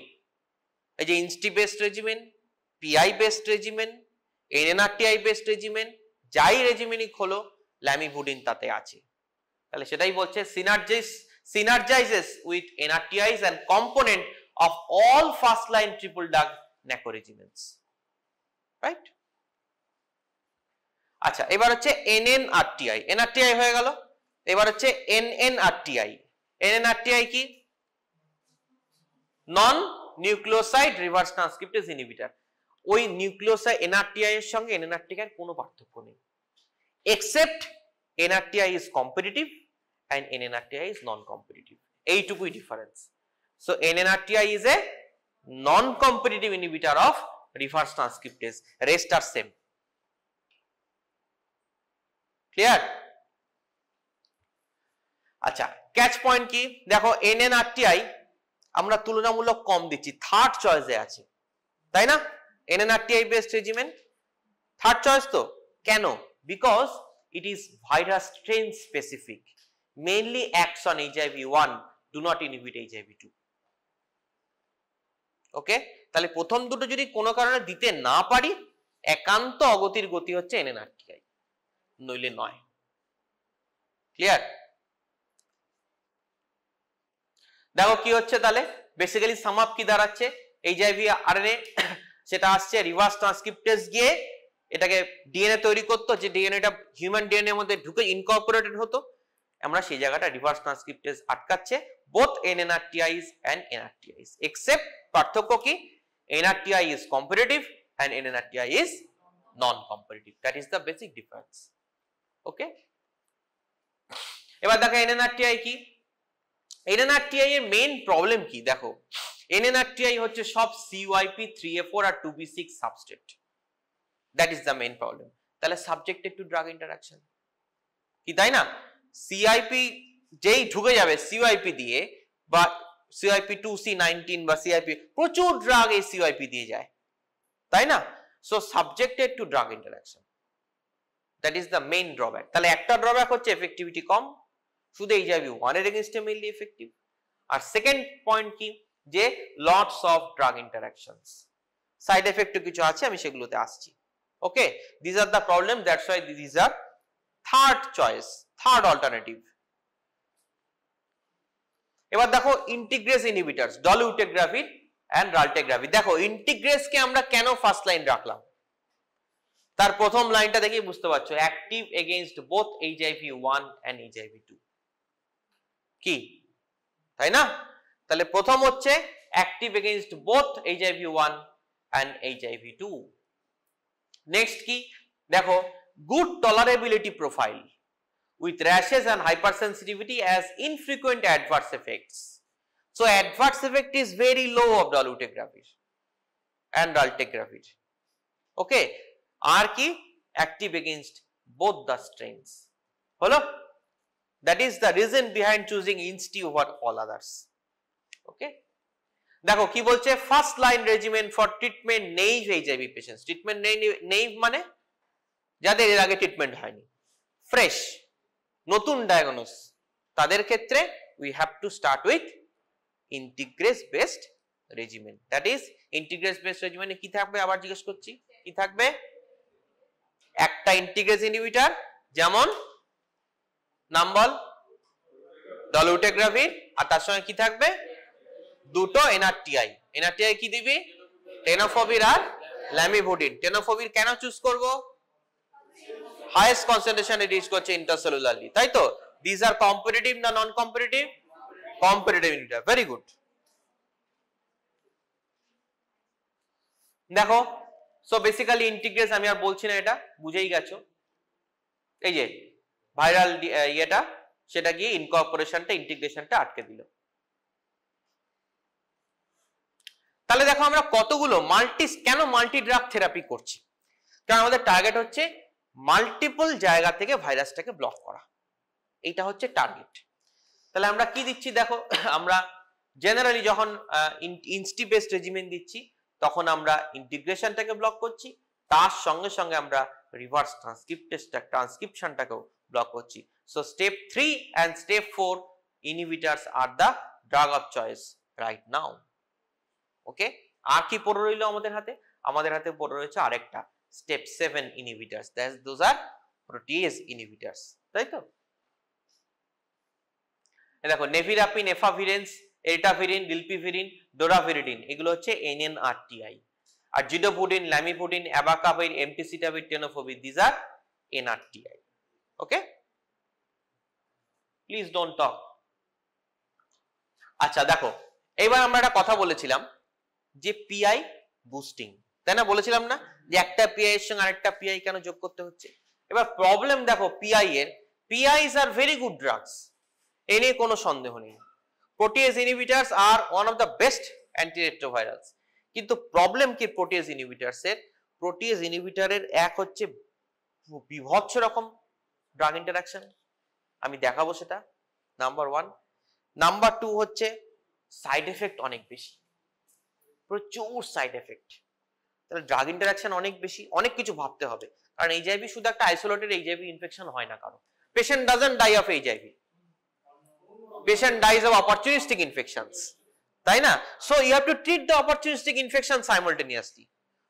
এই যে INSTI based regimen, PI based regimen, NRTI based regimen, যাই রেজিমেনই খোলো, ল্যামিভুডিন তাতে আছে। তাহলে সেটাই বলছে, synergizes with NRTIs and component of all first line triple drug NACO regimens, right? আচ্ছা, এবার হচ্ছে NNRTI। NRTI হয়ে গেল, এবার হচ্ছে NNRTI। NNRTI কি? নন নিউক্লিওসাইড রিভার্স ট্রান্সক্রিপ্টেজ ইনহিবিটর। ওই নিউক্লিওসাইড NRTI এর সঙ্গে NNRTI এর কোনো পার্থক্য নেই, except NRTI is competitive and NNRTI is non-competitive, এইটুকুই difference. So NNRTI is a non-competitive inhibitor of reverse transcriptase, rest are same, clear? আচ্ছা, ক্যাচ পয়েন্ট কি? দেখো NNRTI আমরা তুলনামূলক কম দিচ্ছি, থার্ড চয়েসে আছে, তাই না? NNRTI based regimen third choice তো, কেন? Because it is virus strain specific, mainly acts on HIV-1, do not inhibit HIV-2। ওকে, তাহলে প্রথম দুটো যদি কোনো কারণে দিতে না পারি, একান্ত অগতির গতি হচ্ছে NNRTI, নইলে নয়। ক্লিয়ার? দেখো কি হচ্ছে তাহলে, বেসিক্যালি সাম আপ কি দাঁড়াচ্ছে, HIV RNA সেটা আসছে রিভার্স ট্রান্সক্রিপ্টেজ গিয়ে এটাকে ডিএনএ তৈরি করতো, যে ডিএনএটা হিউম্যান ডিএনএ এর মধ্যে ঢুকে ইনকর্পোরেটেড হতো, আমরা সেই জায়গাটা রিভার্স ট্রান্সক্রিপ্টেজ আটকাচ্ছে। Both NNRTIs and NRTIs, except পার্থক্য কি, NRTI is competitive and NNRTI is non-competitive, that is the basic difference। ওকে, এবার দেখো NNRTI কি। NNRTI এর মেইন প্রবলেম কি দেখো, NNRTI হচ্ছে সব CYP3A4 আর 2B6 substrate, that is the main problem। তাহলে সাবজেক্টেড টু ড্রাগ ইন্টারঅ্যাকশন কি, তাই না? CYP যেই ঢুকে যাবে CYP দিয়ে, বা CYP2C19 বা CYP, প্রচুর ড্রাগ এই CYP দিয়ে যায়, তাই না? So subjected to drug interaction, that is the main drawback. তাহলে একটা ড্রব্যাক হচ্ছে এফেক্টিভিটি কম, শুধু HIV-1 এর এগেইনস্টে মেইনলি এফেক্টিভ। আর সেকেন্ড পয়েন্ট কি, যে lots of drug interactions, side এফেক্টও কিছু আছে, আমি সেগুলোতে আসছি। Okay, this are the problem, that's why this are third choice, third alternative. এবার দেখো ইন্টিগ্রেস ইনহিবিটরস, ডলুটেগ্রাভির এন্ড রাল্টেগ্রাভির। দেখো ইন্টিগ্রেস কে আমরা কেন ফার্স্ট লাইন রাখলাম, তার প্রথম লাইনটা দেখেই বুঝতে পারছো, active against both HIV-1 and HIV-2 কি, তাই না? তাহলে প্রথম হচ্ছে active against both HIV-1 and HIV-2। Next কি দেখো, good tolerability profile with rashes and hypersensitivity as infrequent adverse effects, so adverse effect is very low of dolutegravir and raltegravir। okay, আর কি, active against both the strains, হলো? that is the reason behind choosing INSTI over all others। okay, দেখো কি বলছে, first line regimen for treatment naive HIV patients. Treatment naive মানে যাদের এর আগে treatment হয়নি, ফ্রেশ নতুন ডায়াগনোস, তাদের ক্ষেত্রে we have to start with integrase based regimen. That is integrase based রেজিমেনে কি থাকবে, আবার জিজ্ঞেস করছি, কি থাকবে? একটা ইন্টিগ্রেস ইনহিবিটর, যেমন নাম বল, ডলুটেগ্রাভির, আর তার সঙ্গে কি থাকবে? দুটো NRTI। NRTI কি দিবি? টেনোফোভির আর ল্যামিভোডিন। টেনোফোভির কেন চুজ করব? হাইয়েস্ট কনসেন্ট্রেশন রিচ করছে ইন্টারসেলুলারলি, তাই তো? দিস আর কম্পিটিটিভ না নন competitive? Competitive inhibitor, very good. দেখো, সো বেসিক্যালি ইন্টিগ্রেস আমি আর বলছি না, এটা বুঝেই গেছো। এই যে ভাইরাল ইয়েটা, সেটা গিয়ে ইনকর্পোরেশনটা, ইন্টিগ্রেশনটা আটকে দিল। তাহলে দেখো আমরা কতগুলো কেন মাল্টি ড্রাগ থেরাপি করছি, কারণ আমাদের টার্গেট হচ্ছে মাল্টিপল জায়গা থেকে ভাইরাসটাকে ব্লক করা, এইটা হচ্ছে টার্গেট। তাহলে আমরা কি দিচ্ছি দেখো, আমরা জেনারেলি যখন ইনস্টি বেসড রেজিমেন দিচ্ছি, তখন আমরা ইন্টিগ্রেশনটাকে ব্লক করছি, তার সঙ্গে সঙ্গে আমরা রিভার্স ট্রান্সক্রিপশনটাকেও ব্লক করছি। So step 3 and step 4 inhibitors are the drug of choice right now। ওকে, আর কি পড়ে রইলো আমাদের হাতে? আমাদের হাতে পড়ে রয়েছে আরেকটা, step 7 inhibitors, those are protease inhibitors, তাই তো? দেখো নেভিরাপিন, এফাভিরেন্স, এলটাভিরিন, ডিলপিভিরিন, ডোরাভিরিডিন, এগুলো হচ্ছে NNRTI। আর zidovudine, lamivudine, abacavir, emtricitabine, tenofovir, this are NRTI। Okay, please don't talk. আচ্ছা দেখো, এবার আমরা একটা কথা বলেছিলাম যে পিআই বুস্টিং, তাই না? বলেছিলাম না যে একটা পিআই এর সঙ্গে আরেকটা পিআই কেন যোগ করতে হচ্ছে। এবার প্রবলেম দেখো পিআই এর, PIs are very good drugs, এ নিয়ে কোনো সন্দেহ নেই। Protease inhibitors are one of the best antiretrovirals. কিন্তু প্রবলেম কি প্রোটিয়েজ ইনহিবিটরস এর? প্রোটিয়েজ ইনহিবিটরের এক হচ্ছে বিভৎস রকম ড্রাগ ইন্টারাকশন, আমি দেখাবো সেটা, নাম্বার ওয়ান। নাম্বার টু হচ্ছে সাইড এফেক্ট অনেক বেশি, প্রচুর সাইড এফেক্ট। তাহলে ড্রাগ ইন্টারাকশন অনেক বেশি, অনেক কিছু ভাবতে হবে। কারণ এইচআইভি শুধু একটা আইসোলেটেড এইচআইভি ইনফেকশন হয় না কারো। Patient doesn't die of HIV, patient dies of opportunistic infections, তাই না? So you have to treat the opportunistic infection simultaneously.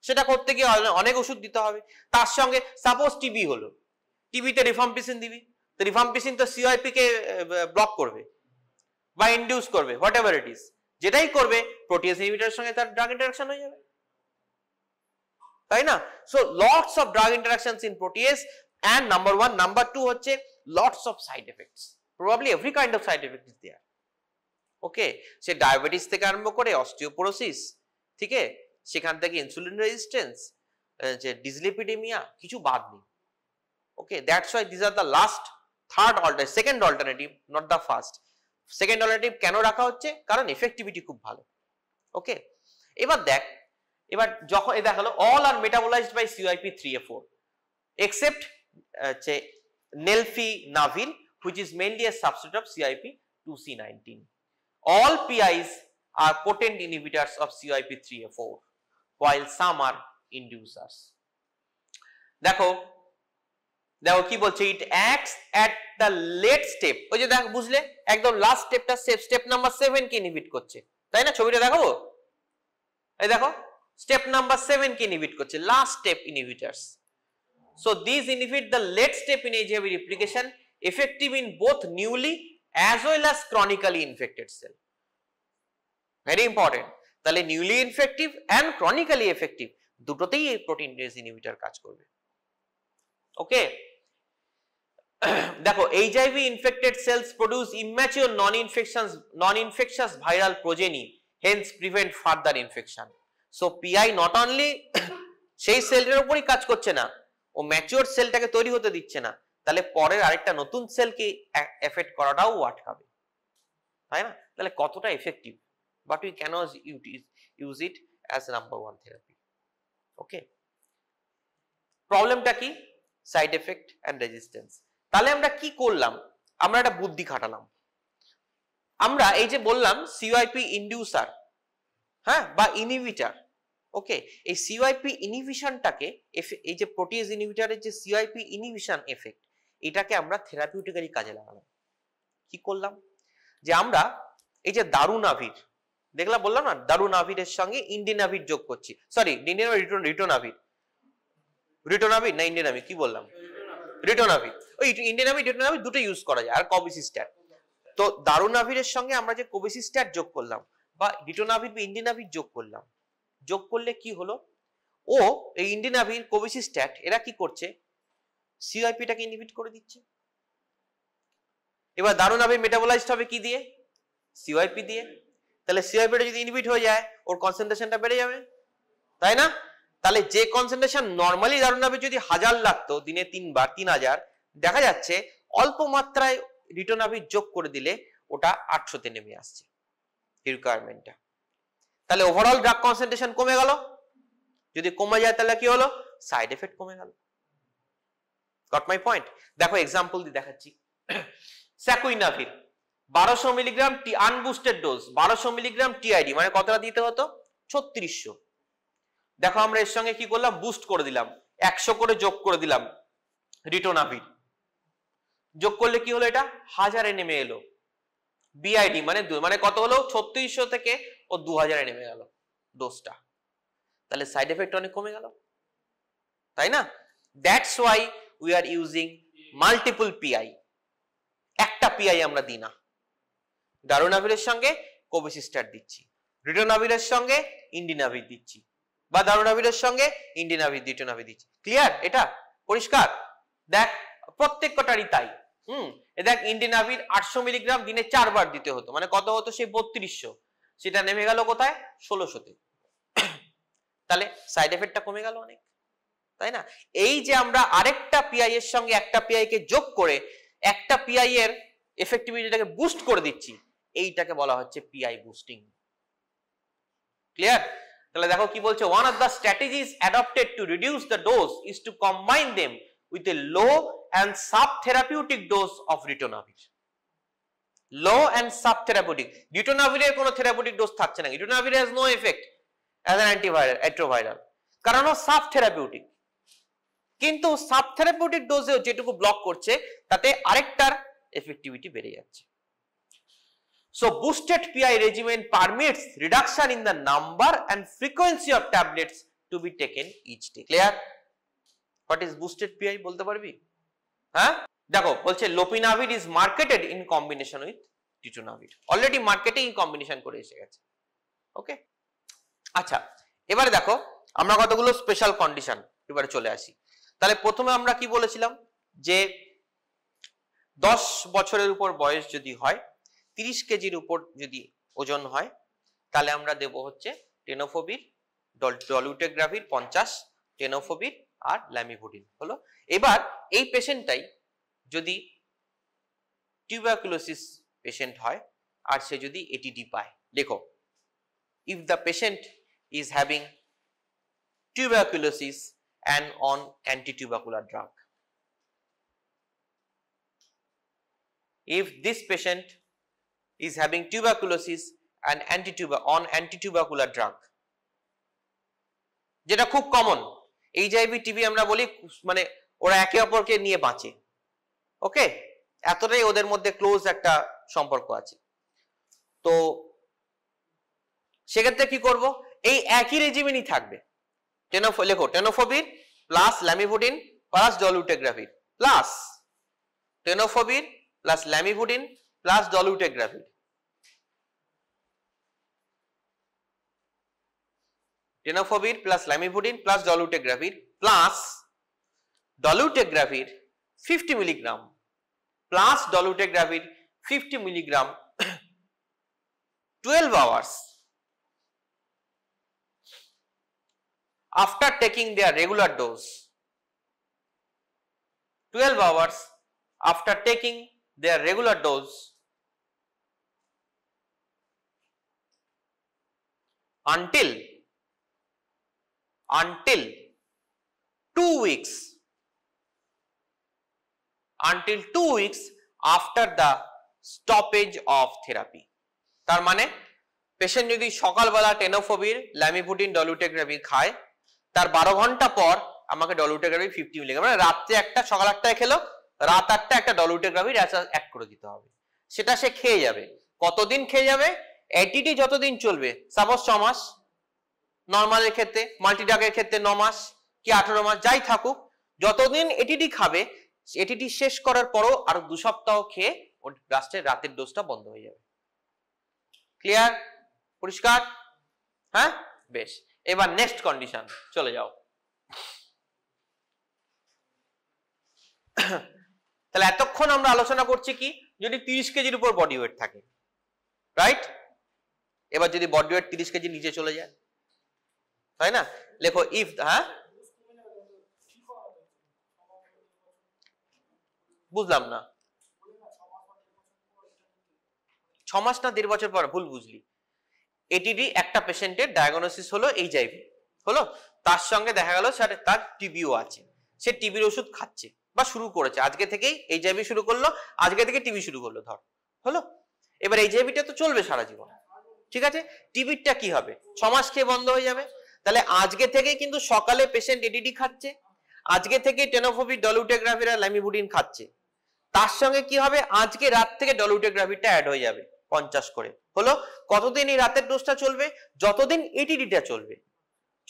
সেটা করতে গিয়ে অনেক ওষুধ দিতে হবে। তার সঙ্গে সাপোজ টিবি হলো, টিবিতে রিফাম্পিসিন দিবি, তো রিফাম্পিসিন তো সিআইপি কে ব্লক করবে বা ইনডিউস করবে, হোয়াট এভার ইট ইজ, যেটাই করবে প্রোটিয়েজ ইনহিবিটরের সঙ্গে তার ড্রাগ ইন্টারাকশন হয়ে যাবে, তাই না? So lots of drug interactions in protease, and number one. Number two হচ্ছে lots of side effects, probably every kind of side effect is there. Okay, say diabetes থেকে আরম্ভ করে অস্টিওপোরোসিস, ঠিক আছে, সেখান থেকে ইনসুলিন রেজিস্ট্যান্স, যে ডিসলিপিডেমিয়া, কিছু বাদ নেই। Okay, that's why this are the last, third alternative, second alternative, not the first. Second alternative কেন রাখা হচ্ছে? কারণ এফেক্টিভিটি খুব ভালো। ওকে, এবার দেখ, এবার যখন এটা হলো all are metabolised by CYP3A4 except nelfinavir which is mainly a substitute of CYP2C19. All PIs are potent inhibitors of CYP3A4 while some are inducers. দেখো দেখো কি বলছে, it acts at the late step. ওই যে দেখ, বুঝলে একদম last স্টেপটা, স্টেপ নাম্বার 7 কে ইনহিবিট করছে, তাই না? ছবিটা দেখাবো, এই দেখো স্টেপ নাম্বার 7 কে ইনহিবিট করছে, last step inhibitors. So these inhibit the late step in HIV replication, effective in both newly as well as chronically infected cell. Very important. তাহলে newly infective and chronically effective দুটোতেই এই প্রোটিনেজ inhibitor কাজ করবে। ওকে, দেখো HIV infected cells produce immature non-infectious viral progeny, hence prevent further infection. So PI not only সেই সেলের উপরই কাজ করছে না, ও ম্যাচিওর সেলটাকে তৈরি হতে দিচ্ছে না, তাহলে পরের আরেকটা নতুন সেলকে এফেক্ট করাটাও আটকাবে, তাই না? তাহলে কতটা effective, but we cannot use it as number one therapy. Okay, প্রবলেমটা কি? Side effect and resistance. তাহলে আমরা কি করলাম? আমরা একটা বুদ্ধি খাটালাম। আমরা এই যে বললাম সিওআইপি ইনডিউসার, হ্যাঁ, বা ইনহিবিটর। ওকে, এই সিওআইপি ইনহিবিশনটাকে, এই যে প্রোটিয়েজ ইনহিবিটরের যে সিওআইপি ইনহিবিশন এফেক্ট, এটাকে আমরা থেরাপিউটিক্যালি কাজে লাগালাম। কি করলাম? যে আমরা এই যে দারুনাভির দেখলাম, বললাম না, দারুনাভিরের সঙ্গে ইন্ডিনাভির যোগ করছি, সরি রিটোনাভির না ইন্ডিনাভির, কি বললাম, রিটোনাভির। ওই ইন্ডিনাভির রিটোনাভির দুটো ইউজ করা যায়, আর কোবিসিস্ট্যাট। তো দারুনাভিরের সঙ্গে আমরা যে কোবিসিস্ট্যাট যোগ করলাম বা রিটোনাভির বা ইন্ডিনাভির যোগ করলাম, যোগ করলে কি হলো, ও এই ইন্ডিনাভির কোবিসিস্ট্যাট এরা কি করছে, সিওআইপিটাকে ইনহিবিট করে দিচ্ছে। এবার দারুনাভির মেটাবোলাইজড হবে কি দিয়ে? সিওআইপি দিয়ে। তাহলে সিওআইপিটা যদি ইনহিবিট হয়ে যায়, ওর কনসেন্ট্রেশনটা বেড়ে যাবে, তাই না? তাহলে যে কনসেন্ট্রেশন নরমালি দারুনাভির যদি 1000 লাগতো দিনে 3 বার 3000, দেখা যাচ্ছে অল্প মাত্রায় রিটোনাভির যোগ করে দিলে ওটা 800 তে নেমে আসছে রিকোয়ারমেন্টটা। তাহলে ওভারঅল ড্রাগ কনসেন্ট্রেশন কমে গেল। যদি কমে যায় তাহলে কি হলো? সাইড এফেক্ট কমে গেল। Got my point? দেখো এক্সাম্পল দিয়ে দেখাচ্ছি। স্যাকুইনাভির 1200 মিলিগ্রাম আনবুস্টেড ডোজ, 1200 মিলিগ্রাম টিআইডি, মানে কতটা দিতে হতো? 3600। দেখো আমরা এর সঙ্গে কি করলাম? বুস্ট করে দিলাম, 100 করে যোগ করে দিলাম রিটোনাভির। যোগ করলে কি হলো? এটা 1000 এ নেমে এলো। বিআইডি মানে কত হলো? 3600 থেকে ও 2000 এ নেমে গেল ডোজটা। তাহলে সাইড এফেক্ট অনেক কমে গেল, তাই না? That's why we are using multiple PI. একটা পিআই আমরা দিই না। দারুনাভিরের সঙ্গে কোবিসিস্ট্যাট দিচ্ছি, রিটোনাভিরের সঙ্গে ইন্ডিনাভির দিচ্ছি, বা দারুনাভিরের সঙ্গে ইন্ডিনাভির রিটোনাভির দিচ্ছি। ক্লিয়ার? এটা পরিষ্কার? দেখ প্রত্যেকটারই তাই। দেখ ইন্ডিনাভির 800 মিলিগ্রাম দিনে 4 বার দিতে হতো, মানে কত হতো সেই 3200, সেটা নেমে গেল কোথায় 1600-তে। তাহলে সাইড এফেক্টটা কমে গেল অনেক, তাই না? এই যে আমরা আরেকটা পিআই এর সঙ্গে একটা পিআই কে যোগ করে একটা পিআই এর এফেক্টিভিটিটাকে বুস্ট করে দিচ্ছি, এইটাকে বলা হচ্ছে পিআই বুস্টিং। ক্লিয়ার? তাহলে দেখো কি বলছে, one of the strategies adopted to reduce the dose is to combine them with a low and subtherapeutic dose of ritonavir. Low and subtherapeutic, ritonavir এর কোনো therapeutic dose থাকছে না, ritonavir has no effect as an antiviral, কারণ ও subtherapeutic, কিন্তু সাবথেরাপিউটিক ডোজেও যেটুকু block করছে তাতে আরেকটার এফেক্টিভিটি বেড়ে যাচ্ছে। So boosted PI regimen permits reduction in the number and frequency of tablets to be taken each day. Clear? What is boosted PI বলতে পারবি? হ্যাঁ, দেখো বলছে lopinavir is marketed in combination with ritonavir, already মার্কেটে in combination করে এসে গেছে। ওকে, আচ্ছা এবারে দেখো আমরা কতগুলো স্পেশাল কন্ডিশন এবারে চলে আসি। তাহলে প্রথমে আমরা কি বলেছিলাম যে 10 বছরের উপর বয়স যদি হয়, 30 কেজির উপর যদি ওজন হয়, তাহলে আমরা দেব হচ্ছে টেনোফোবির, ডলুটেগ্রাভির 50, টেনোফোবির আর ল্যামিভুডিন। হলো, এবার এই পেশেন্টটাই যদি টিউবারকুলোসিস পেশেন্ট হয় আর সে যদি এটিডি পায়, দেখো if the patient is having tuberculosis and on antitubercular drug, if this patient is having tuberculosis and on antitubercular drug, যেটা খুব কমন, এইচআইভি টিবি আমরা বলি মানে ওরা একে অপরকে নিয়ে বাঁচে, ওকে, এতটাই ওদের মধ্যে ক্লোজ একটা সম্পর্ক আছে। তো সেক্ষেত্রে কি করব, এই একই রেজিমেনই থাকবে, লেখো tenofovir plus lamivudine plus dolutegravir plus tenofovir plus lamivudine plus dolutegravir, tenofovir plus lamivudine plus dolutegravir plus dolutegravir 50 milligram plus dolutegravir 50 milligram 12 hours after taking their regular dose, 12 hours after taking their regular dose until 2 weeks, until 2 weeks after the stoppage of therapy। তার মানে patient যদি সকালবেলা টেনোফোবির, lamivudine, ডলুটেগ্রাভির খায়, তার 12 ঘন্টা পর আমাকে ডলুটেগ্রাভির 50 milligram, মানে রাত্রে একটা সকাল 8টায় খেলো, রাত 8টা একটা ডলুটেগ্রাভির অ্যাড করে দিতে হবে, সেটা সে খেয়ে যাবে। কতদিন খেয়ে যাবে? এটিটি যতদিন চলবে, সাপোজ 6 মাস, নর্মালের ক্ষেত্রে, মাল্টিড্রাগের ক্ষেত্রে 9 মাস কি 18 মাস, যাই থাকুক, যতদিন এটিটি খাবে, এটিটি শেষ করার পরও আরো 2 সপ্তাহ খেয়ে ওর রাতের ডোজটা বন্ধ হয়ে যাবে। ক্লিয়ার? পরিষ্কার? হ্যাঁ, বেশ। এবার নেক্সট কন্ডিশন চলে যাও। তাহলে এতক্ষণ আমরা আলোচনা করছি কি, যদি 30 কেজির উপর বডি ওয়েট থাকে, রাইট? এবার যদি বডি ওয়েট 30 কেজি নিচে চলে যায়, তাই না? লেখো ইফ, হ্যাঁ বুঝলাম না, 6 মাস না 1.5 বছর পর, ভুল বুঝলি। এটিডি একটা পেশেন্টের ডায়াগনোসিস হলো এইচআইভি হলো, তার সঙ্গে দেখা গেল তার টিবিও আছে, সে টিবির ওষুধ খাচ্ছে বা শুরু করেছে, আজকে থেকেই এইচআইভি শুরু করলো, আজকে থেকে টিবি শুরু করলো, ধর হলো। এবার এইচআইভিটা তো চলবে সারা জীবন, ঠিক আছে, টিবিটা কি হবে? 6 মাস খেয়ে বন্ধ হয়ে যাবে। তাহলে আজকে থেকে কিন্তু সকালে পেশেন্ট এটিডি খাচ্ছে, আজকে থেকে টেনোফোবির, ডলুটেগ্রাভির আর ল্যামিভুডিন খাচ্ছে, তার সঙ্গে কি হবে, আজকে রাত থেকে ডলুটেগ্রাভিরটা অ্যাড হয়ে যাবে 50 করে, হলো। কতদিন এই রাতের ডোজটা চলবে? যতদিন এটিডিটা চলবে।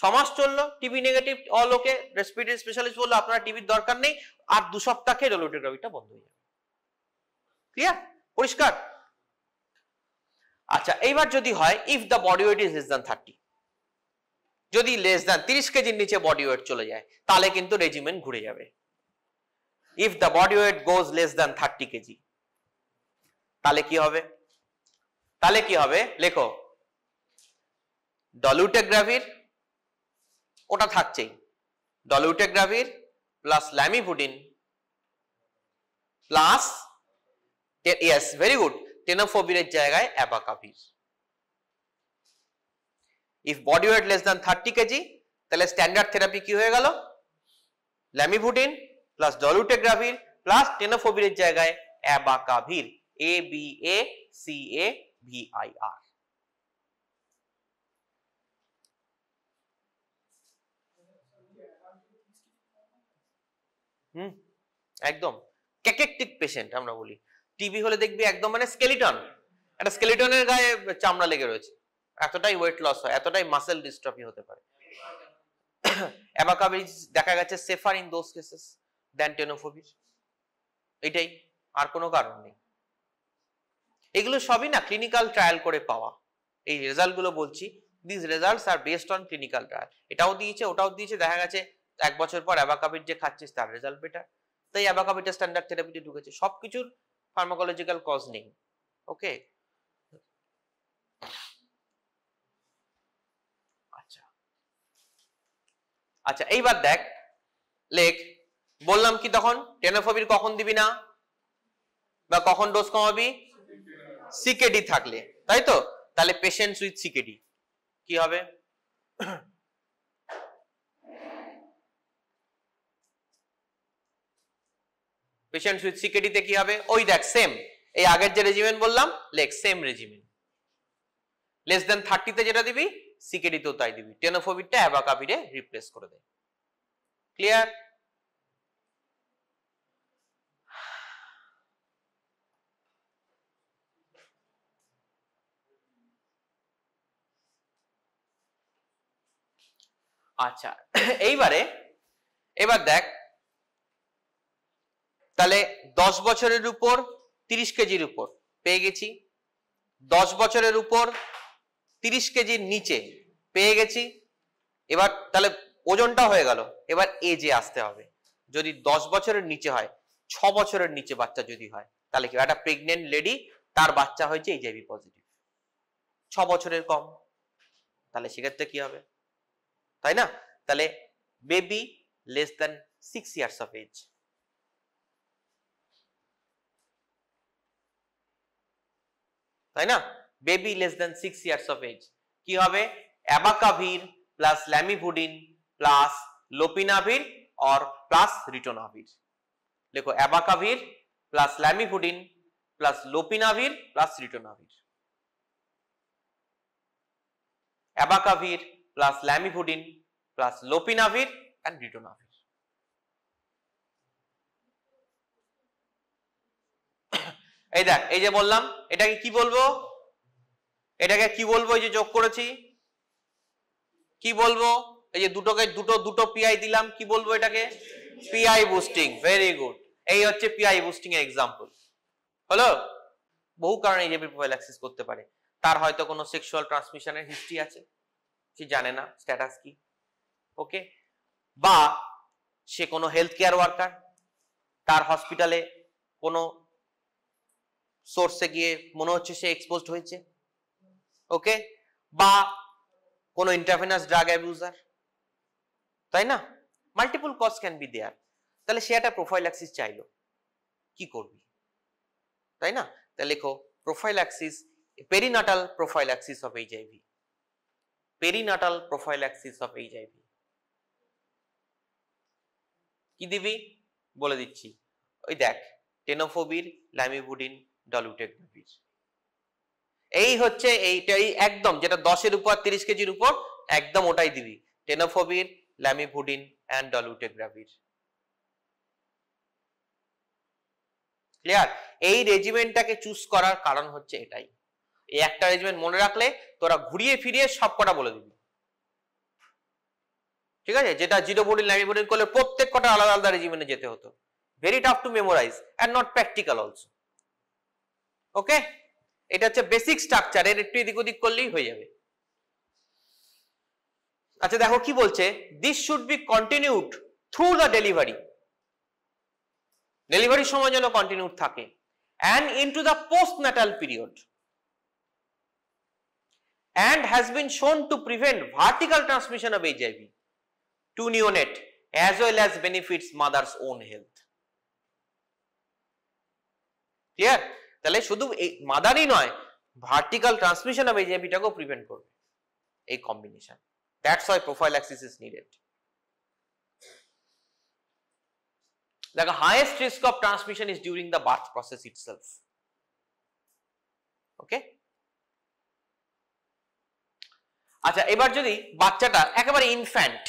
6 মাস চললো, টিবি নেগেটিভ অল ওকে, রেসপিরেটরি স্পেশালিস্ট বললো আপনার টিবির দরকার নেই, আর 2 সপ্তাহ খেয়ে ডলুটেগ্রাভিরটা বন্ধ হয়ে যাবে। ক্লিয়ার? পরিষ্কার? আচ্ছা, এইবার যদি হয় if the body weight is less than 30, যদি লেস দ্যান 30 কেজির নিচে বডি ওয়েট চলে যায়, তাহলে কিন্তু রেজিমেন ঘুরে যাবে। if the body weight goes less than 30 kg, তাহলে কি হবে লেখো, dolutegravir ওটা থাকছেই, dolutegravir plus lamivudine plus, yes very good, tenofovir এর জায়গায় abacavir। if body weight less than 30 kg, তাহলে স্ট্যান্ডার্ড থেরাপি কি হয়ে গেল, lamivudine plus dolutegravir plus tenofovir এর জায়গায় abacavir, ABACAVIR। একদম ক্যাকেকটিক পেশেন্ট আমরা বলি, টিবি হলে দেখবি একদম মানে স্কেলিটন, একটা স্কেলিটনের গায়ে চামড়া লেগে রয়েছে, এতটাই ওয়েট লস হয়, এতটাই মাসেল ডিস্ট্রফি হতে পারে। abacavir দেখা গেছে safer in those cases than tenofovir, এটাই, আর কোনো কারণ নেই। এগুলো সবই না ক্লিনিক্যাল ট্রায়াল করে পাওয়া, এই রেজাল্ট গুলো বলছি, this results are based on clinical trial, এটাও দিয়েছে ওটাও দিয়েছে, দেখা গেছে এক বছর পর abacavir যে খাচ্ছিস তার রেজাল্ট বেটার, তাই abacavir স্ট্যান্ডার্ড থেরাপিতে ঢুকেছে। সবকিছুর ফার্মাকোলজিক্যাল কজ নেই, ওকে। আচ্ছা এইবার দেখ, লেখ, বললাম কি তখন tenofovir কখন দিবি না বা কখন ডোজ কমাবি, সিকেডি থাকলে, তাই তো? তাহলে পেশেন্টস উইথ সিকেডি কি হবে, পেশেন্টস উইথ সিকেডি তে কি হবে, ওই দেখ সেম, এই আগের যে রেজিমেন বললাম লেখ, সেম রেজিমেন, লেস দেন 30 তে যেটা দিবি সিকেডি তেও তাই দিবি, tenofovir টা abacavir এ রিপ্লেস করে দে। ক্লিয়ার? আচ্ছা এবার দেখ, তাহলে 10 বছরের উপর 30 কেজির উপর পেয়ে গেছি, 10 বছরের উপর 30 কেজির নিচে পেয়ে গেছি, এবার তাহলে ওজনটা হয়ে গেল, এবার এজে আসতে হবে। যদি 10 বছরের নিচে হয়, 6 বছরের নিচে বাচ্চা যদি হয়, তাহলে কি একটা প্রেগনেন্ট লেডি, তার বাচ্চা হয়েছে এইচআইভি পজিটিভ, 6 বছরের কম, তাহলে সেক্ষেত্রে কি হবে, তাই না? তাহলে baby less than 6 years of age, তাই না? Baby less than 6 years of age কি হবে, abacavir plus lamivudine plus lopinavir or plus ritonavir। দেখো abacavir plus lamivudine plus lopinavir plus ritonavir, abacavir plus lamivudine plus lopinavir and ritonavir। এই দেখ, এই যে বললাম, এটাকে কি বলবো, এটাকে কি বলবো, এই যে যোগ করেছি কি বলবো, এই যে দুটোকে দুটো পিআই দিলাম, কি বলবো এটাকে, পিআই বুস্টিং। ভেরি গুড, এই হচ্ছে পিআই বুস্টিং এর এক্সাম্পল। হলো, বহু কারণে এইচআইভি প্রোফাইল্যাক্সিস করতে পারে, তার হয়তো কোনো সেক্সুয়াল ট্রান্সমিশনের হিস্ট্রি আছে, সে জানে না স্ট্যাটাস কি, ওকে, বা সে কোনো হেলথ কেয়ার ওয়ার্কার, তার হসপিটালে কোনো সোর্সে গিয়ে মনে হচ্ছে সে এক্সপোজড হয়েছে, ওকে, বা কোনো ইন্ট্রাভেনাস ড্রাগ অ্যাবিউজার, তাই না? Multiple cause can be there. তাহলে সে একটা প্রোফাইল্যাক্সিস চাইলো, কি করবি, তাই না? তাহলে লেখো prophylaxis, perinatal prophylaxis of HIV, perinatal prophylaxis of HIV কি দিবি বলে দিচ্ছি, ওই দেখ, tenofovir, lamivudine, dolutegravir, এই হচ্ছে এইটাই একদম, যেটা 10 এর উপর 30 কেজির উপর একদম ওটাই দিবি, tenofovir, lamivudine and dolutegravir। Clear? এই রেজিমেন্টটাকে চুজ করার কারণ হচ্ছে এটাই, এই একটা রেজিমেন্ট মনে রাখলে তোরা ঘুরিয়ে ফিরিয়ে সব কটা বলে দিবি, ঠিক আছে? যেটা জিডোবুডিন ল্যামিবুডিন করলে প্রত্যেক কটা আলাদা আলাদা রেজিমেন্টে যেতে হতো, very tough to memorize and not practical also, okay. এটা হচ্ছে বেসিক স্ট্রাকচার, এর একটু এদিক ওদিক করলেই হয়ে যাবে। আচ্ছা দেখো কি বলছে, this should be continued through the delivery, ডেলিভারির সময় যেন কন্টিনিউ থাকে, and into the postnatal period, and has been shown to prevent vertical transmission of HIV to neonate as well as benefits mother's own health. Clear? তাহলে শুধু এই মাদারই নয়, vertical transmission of HIV টাকেও প্রিভেন্ট করবে এই combination. That's why prophylaxis is needed. The highest risk of transmission is during the birth process itself. Okay? আচ্ছা, এবার যদি বাচ্চাটা একেবারে ইনফ্যান্ট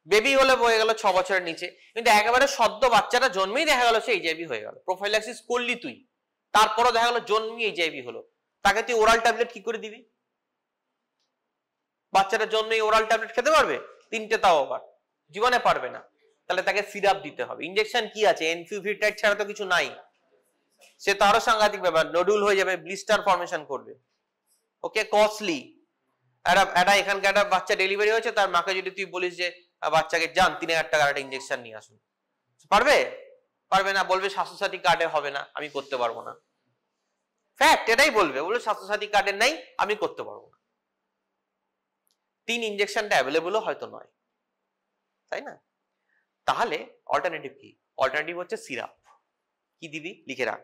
বেবি হলে হয়ে গেল 6 বছরের নিচে, কিন্তু একেবারে সদ্য বাচ্চাটা জন্মেই দেখা গেল সে এইচআইভি হয়ে গেল, প্রোফাইল্যাক্সিস করলি তুই, তারপরও দেখা গেল জন্মেই এইচআইভি হলো, তাকে তুই ওরাল ট্যাবলেট কি করে দিবি? বাচ্চাটা জন্মেই ওরাল ট্যাবলেট খেতে পারবে? 3টে তাও আবার জীবনে পারবে না। তাহলে তাকে সিরাপ দিতে হবে। ইনজেকশন কি আছে? এনফিউভিটাইড ছাড়া তো কিছু নাই। সে তো আরো সাংঘাতিক ব্যাপার, নডুল হয়ে যাবে, ব্লিস্টার ফর্মেশন করবে। ওকে, কস্টলি। একটা এখানকার একটা বাচ্চা ডেলিভারি হয়েছে, তার মাকে যদি তুই বলিস যে বাচ্চাকে যান 3000 টাকার একটা ইনজেকশন নিয়ে আসুন, পারবে? পারবে না, বলবে স্বাস্থ্যসাথী কার্ডে হবে না, আমি করতে পারবো না। ফ্যাক্ট এটাই বলবে, বলবে স্বাস্থ্যসাথী কার্ডে নাই, আমি করতে পারবো না। 3 ইনজেকশনটা অ্যাভেলেবলও হয়তো নয়, তাই না? তাহলে অল্টারনেটিভ কি? অল্টারনেটিভ হচ্ছে সিরাপ। কি দিবি? লিখে রাখ,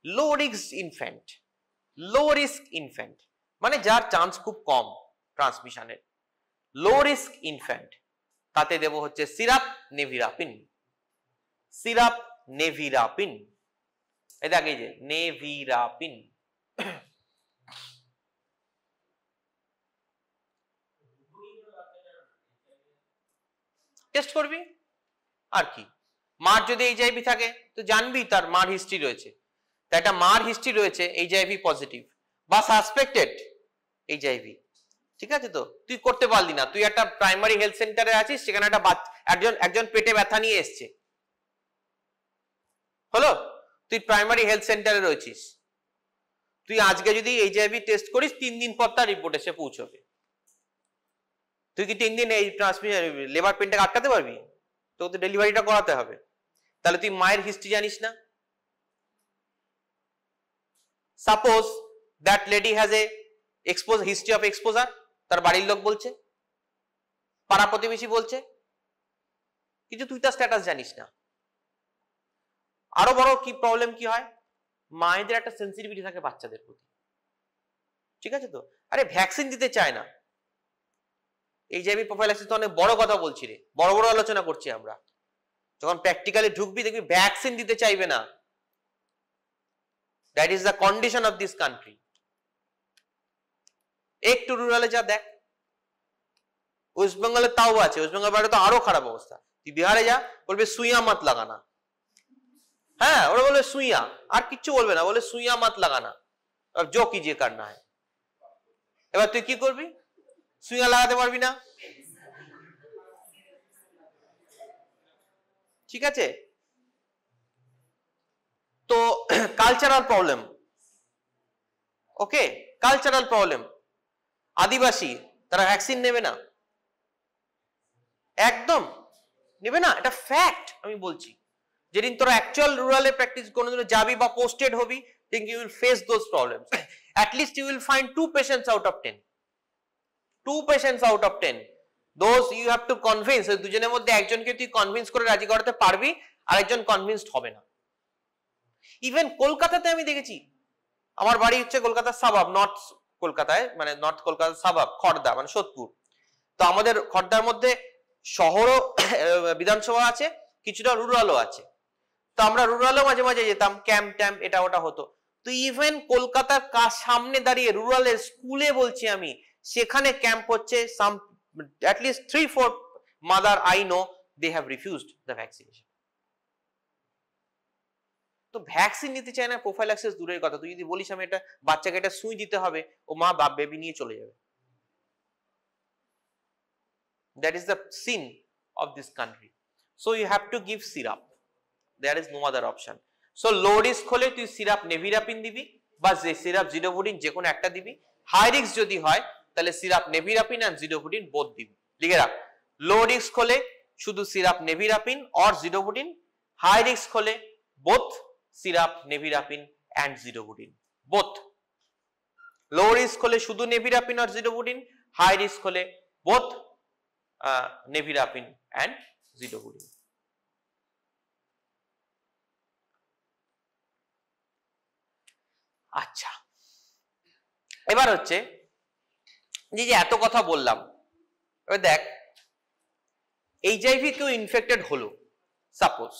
low risk infant. Low risk infant মানে যার চান্স খুব কম ট্রান্সমিশনের, লো রিস্ক ইনফ্যান্ট, তাতে দেব হচ্ছে সিরাপ নেভিরাপিন। সিরাপ নেভিরাপিন, এই দেখ এই যে নেভিরাপিন। টেস্ট করবি আর কি। মার যদি এইচআইভি থাকে তো জানবি তার মার হিস্ট্রি রয়েছে, তাই একটা মার হিস্ট্রি রয়েছে এইচআইভি পজিটিভ বা সাসপেক্টেড এইচআইভি, ঠিক আছে? তো তুই করতে পারলি না, তুই একটা প্রাইমারি হেলথ সেন্টারে আছিস, সেখানে একটা একজন পেটে ব্যথা নিয়ে এসছে, হলো, তুই প্রাইমারি হেলথ সেন্টারে রয়েছিস, তুই আজকে যদি এইচআইভি টেস্ট করিস 3 দিন পর তার রিপোর্ট এসে পৌঁছবে, তুই কি 3 দিন এই ট্রান্সমিশন লেবার পেনটাকে আটকাতে পারবি? তোকে তো ডেলিভারিটা করাতে হবে। তাহলে তুই মায়ের হিস্ট্রি জানিস না। Suppose that lady has a history of exposure, তার বাড়ির লোক বলছে, পাড়া প্রতিবেশী বলছে, কিন্তু তুই তার স্ট্যাটাস জানিস না। আরো বড় কি প্রবলেম কি হয়, মায়েদের একটা সেন্সিটিভিটি থাকে বাচ্চাদের প্রতি, ঠিক আছে? তো আরে ভ্যাকসিন দিতে চায় না। এইচআইভি প্রোফাইল্যাক্সিস তো অনেক বড় কথা বলছি রে, বড় বড় আলোচনা করছি আমরা। যখন প্র্যাকটিক্যালি ঢুকবি দেখবি ভ্যাকসিন দিতে চাইবে না। That is the condition of this country. একটু রুরালে যা দেখ, ওয়েস্ট বেঙ্গলে তাও আছে, ওয়েস্ট বেঙ্গল বাইরে তো আরো খারাপ অবস্থা। তুই বিহারে যা, বলবে সুইয়া মাত লাগানা, হ্যাঁ ওরা বলবে সুইয়া, আর কিচ্ছু বলবে না, বলে সুইয়া মাত লাগানা, জো কিজিয়ে কারনা হয়। এবার তুই কি করবি? সুইয়া লাগাতে পারবি না, ঠিক আছে? তো কালচারাল প্রবলেম, ওকে, কালচারাল প্রবলেম। আদিবাসী তারা ভ্যাকসিন নেবে না, একদম নেবে না, এটা ফ্যাক্ট। আমি বলছি যেদিন তোরা অ্যাকচুয়াল রুরালে প্র্যাকটিস কোনোদিন যাবি বা posted hobby, think you will face those problems. At least you will find 2 patients out of 10. 2 patients out of 10. Those you have to convince, দুজনের মধ্যে একজনকে তুই কনভিন্স করে রাজি করাতে পারবি, আর একজন কনভিন্সড হবে না। ইভেন কলকাতাতে আমি দেখেছি, আমার বাড়ি হচ্ছে কলকাতার সাবাব, নর্থ কলকাতায়, মানে নর্থ কলকাতার সাবাব খড়দা, মানে সোদপুর। তো আমাদের খড়দার মধ্যে শহরও বিধানসভা আছে, কিছুটা রুরালও আছে। তো আমরা রুরালও মাঝে মাঝে যেতাম, ক্যাম্প ট্যাম্প এটা ওটা হতো। তো ইভেন কলকাতার সামনে দাঁড়িয়ে রুরালের স্কুলে বলছি আমি, সেখানে ক্যাম্প হচ্ছে, সাম at least 3-4 mother I know they have refused the vaccination. তো ভ্যাকসিন নিতে চায় না, প্রোফাইল্যাক্সিস দূরের কথা। তুই যদি বলিস আমি এটা বাচ্চাকে এটা সুই দিতে হবে, ও মা বাপ বেবি নিয়ে চলে যাবে। That is the sin of this country. So you have to give syrup. There is no other option. So low risk হলে তুই সিরাপ নেভিরাপিন দিবি বা যে সিরাপ জিডোভুডিন যে কোনো একটা দিবি। হাই রিস্ক যদি হয় তাহলে সিরাপ নেভিরাপিন আর জিডোভুডিন বোথ দিবি। লিখে রাখ, লো রিস্ক হলে শুধু syrup nevirapine or zidovudine, high risk হলে both syrup, nevirapine and zidovudine, both. Low risk হলে শুধু নেভিরাপিন আর জিডোবুটিন, হাই রিস্ক হলে বোথ নেভিরাপিন অ্যান্ড জিডোবুটিন। আচ্ছা, এবার হচ্ছে যে এত কথা বললাম, এবার দেখ এইচআইভি কেউ ইনফেক্টেড হলো, সাপোজ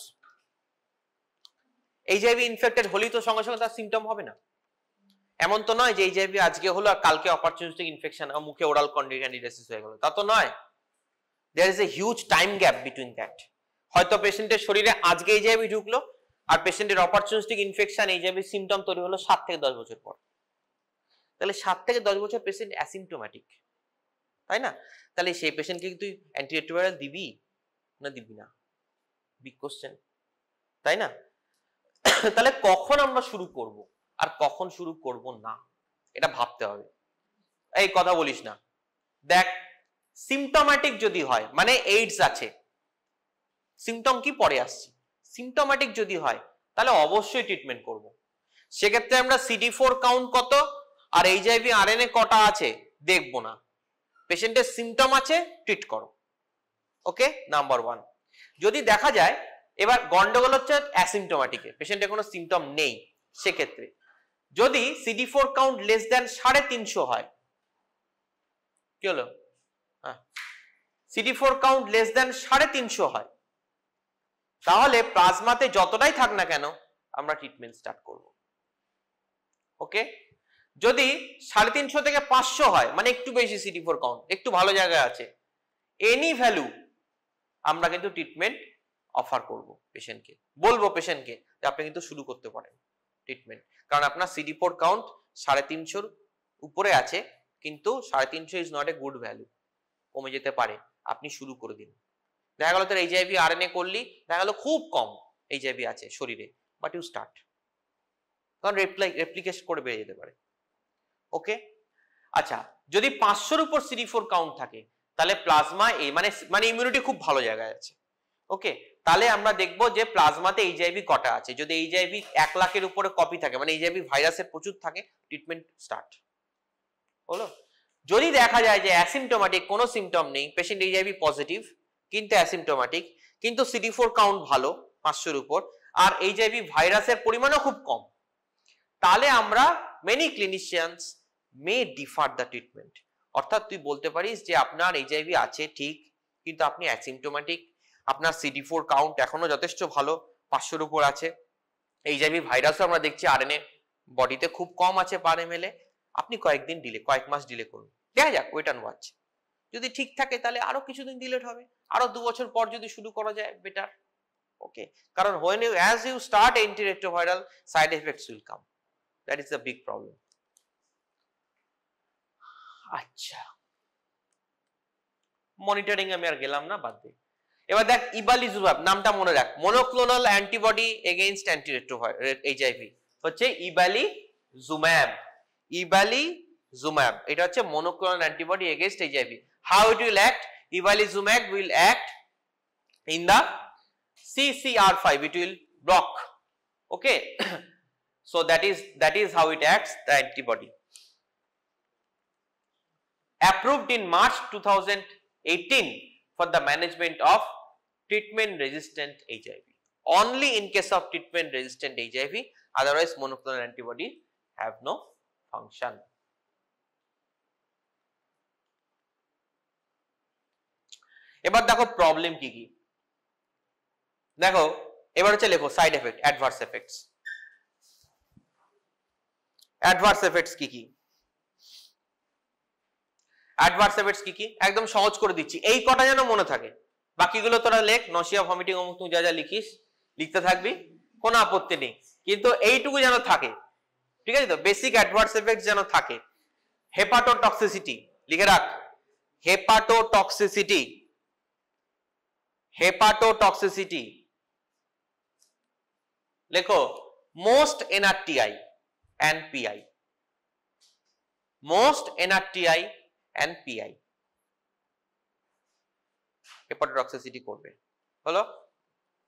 এইচআইভি ইনফেক্টেড হলেই তো সঙ্গে সঙ্গে তার সিমটম হবে না। এমন তো নয় যে এইচআইভি আজকে হলো আর কালকে অপরচুনিস্টিক ইনফেকশন, মুখে ওরাল ক্যান্ডিডিয়াসিস হয়ে গেল, তা তো নয়। There is a huge time gap between that. হয়তো পেশেন্টের শরীরে আজকে এইচআইভি ঢুকলো আর পেশেন্টের অপরচুনিস্টিক ইনফেকশন এইচআইভি সিমটম তৈরি হলো 7 থেকে 10 বছর পর। তাহলে 7 থেকে 10 বছর পেশেন্ট অ্যাসিমটোম্যাটিক, তাই না? তাহলে সেই পেশেন্টকে তুই অ্যান্টিরেট্রোভাইরাল দিবি না দিবি না? বিগ কোশ্চেন, তাই না? তাহলে কখন আমরা শুরু করব আর কখন শুরু করব না, এটা ভাবতে হবে। এই কথা বলিস না, দেখ সিমটোম্যাটিক যদি হয়, মানে এইডস আছে, সিমটম কি পরে আসছি, সিমটোম্যাটিক যদি হয় তাহলে অবশ্যই ট্রিটমেন্ট করব। সেক্ষেত্রে আমরা CD4 কাউন্ট কত আর এইচআইভি আরএনএ কটা আছে দেখবো না, পেশেন্টের সিমটম আছে ট্রিট করো। ওকে, নাম্বার 1। যদি দেখা যায়, এবার গন্ডগোল হচ্ছে অ্যাসিমটোম্যাটিকে, পেশেন্টের কোনো সিমটম নেই, সেক্ষেত্রে যদি CD4 কাউন্ট লেস দ্যান 350 হয়, কি হলো, CD4 কাউন্ট লেস দ্যান 350 হয়, তাহলে প্লাজমাতে যতটাই থাক না কেন আমরা ট্রিটমেন্ট স্টার্ট করব। ওকে, যদি 350 থেকে 500 হয়, মানে একটু বেশি CD4 কাউন্ট, একটু ভালো জায়গায় আছে, এনি ভ্যালু আমরা কিন্তু ট্রিটমেন্ট অফার করব পেশেন্টকে, বলবো পেশেন্টকে যে আপনি কিন্তু শুরু করতে পারেন ট্রিটমেন্ট, কারণ আপনার CD4 কাউন্ট 350 উপরে আছে, কিন্তু 350 is not a good value, কমে যেতে পারে, আপনি শুরু করে দিন। দেখা গেল তোর এইচআইভি আরএনএ করলি, দেখা গেল খুব কম এইচআইভি আছে শরীরে, বাট ইউ স্টার্ট, কারণ রেপ্লিকেশন করে বেড়ে যেতে পারে। ওকে, আচ্ছা, যদি 500-র উপর CD4 কাউন্ট থাকে তাহলে প্লাজমা মানে ইমিউনিটি খুব ভালো জায়গায় আছে। ওকে, তাহলে আমরা দেখবো যে প্লাজমাতে এইচআইভি কটা আছে। যদি এইচআইভি 1 লাখের উপরে কপি থাকে, মানে এইচআইভি ভাইরাসের প্রচুর থাকে, ট্রিটমেন্ট স্টার্ট হলো। যদি দেখা যায় যে অ্যাসিমটোম্যাটিক, কোনো সিমটম নেই, পেশেন্ট এইচআইভি পজিটিভ কিন্তু অ্যাসিমটোম্যাটিক, কিন্তু CD4 কাউন্ট ভালো 500-র উপর, আর এইচআইভি ভাইরাসের পরিমাণও খুব কম, তাহলে আমরা many clinicians may differ the treatment. অর্থাৎ তুই বলতে পারিস যে আপনার এইচআইভি আছে ঠিক, কিন্তু আপনি অ্যাসিমটোম্যাটিক, আপনার CD4 কাউন্ট এখনো যথেষ্ট ভালো, 500-র উপর আছে, এইচআইভি ভাইরাসও আমরা দেখছি আরএনএ বডিতে খুব কম আছে পার এমএলএ, আপনি কয়েকদিন ডিলে, কয়েক মাস ডিলে করুন, দেখা যাক, ওয়েট অ্যান্ড ওয়াচ। যদি ঠিক থাকে তাহলে আরো কিছুদিন ডিলেট হবে, আরো 2 বছর পর যদি শুরু করা যায় বেটার। ওকে, কারণ as you start antiretroviral, side effects will come, that is the big problem. আচ্ছা, মনিটরিং আমি আর গেলাম না, বাদ দে। এবার দেখ ইবালিজুমাব, নামটা মনে রাখ, monoclonal antibody against antiretroviral HIV হচ্ছে ইবালিজুমাব। ইবালিজুমাব এটা হচ্ছে monoclonal antibody against HIV. How it will act? Ibalizumab will act in the CCR5, it will block. Okay, so that is how it acts, the antibody. Approved in March 2018 for the management of treatment resistant HIV, only in case of treatment resistant HIV, otherwise monoclonal antibody have no function. এবার দেখো problem কি কি, দেখো এবার হচ্ছে লেখো side effect, adverse effects. Adverse effects কি কি? অ্যাডভার্স এফেক্টস কি কি একদম সহজ করে দিচ্ছি, এই কটা যেন মনে থাকে, বাকিগুলো তোরা লেখ, নসিয়া, ভমিটিং, অমুক তুই যা যা লিখিস লিখতে থাকবি, কোনো আপত্তি নেই, কিন্তু এইটুকু যেন থাকে, ঠিক আছে তো? বেসিক অ্যাডভার্স এফেক্টস যেন থাকে। হেপাটোটক্সিসিটি লিখে রাখ, হেপাটোটক্সিসিটি, হেপাটোটক্সিসিটি লেখো, most NRTI and PI, most NRTI and PI hepatotoxicity করবে, হলো?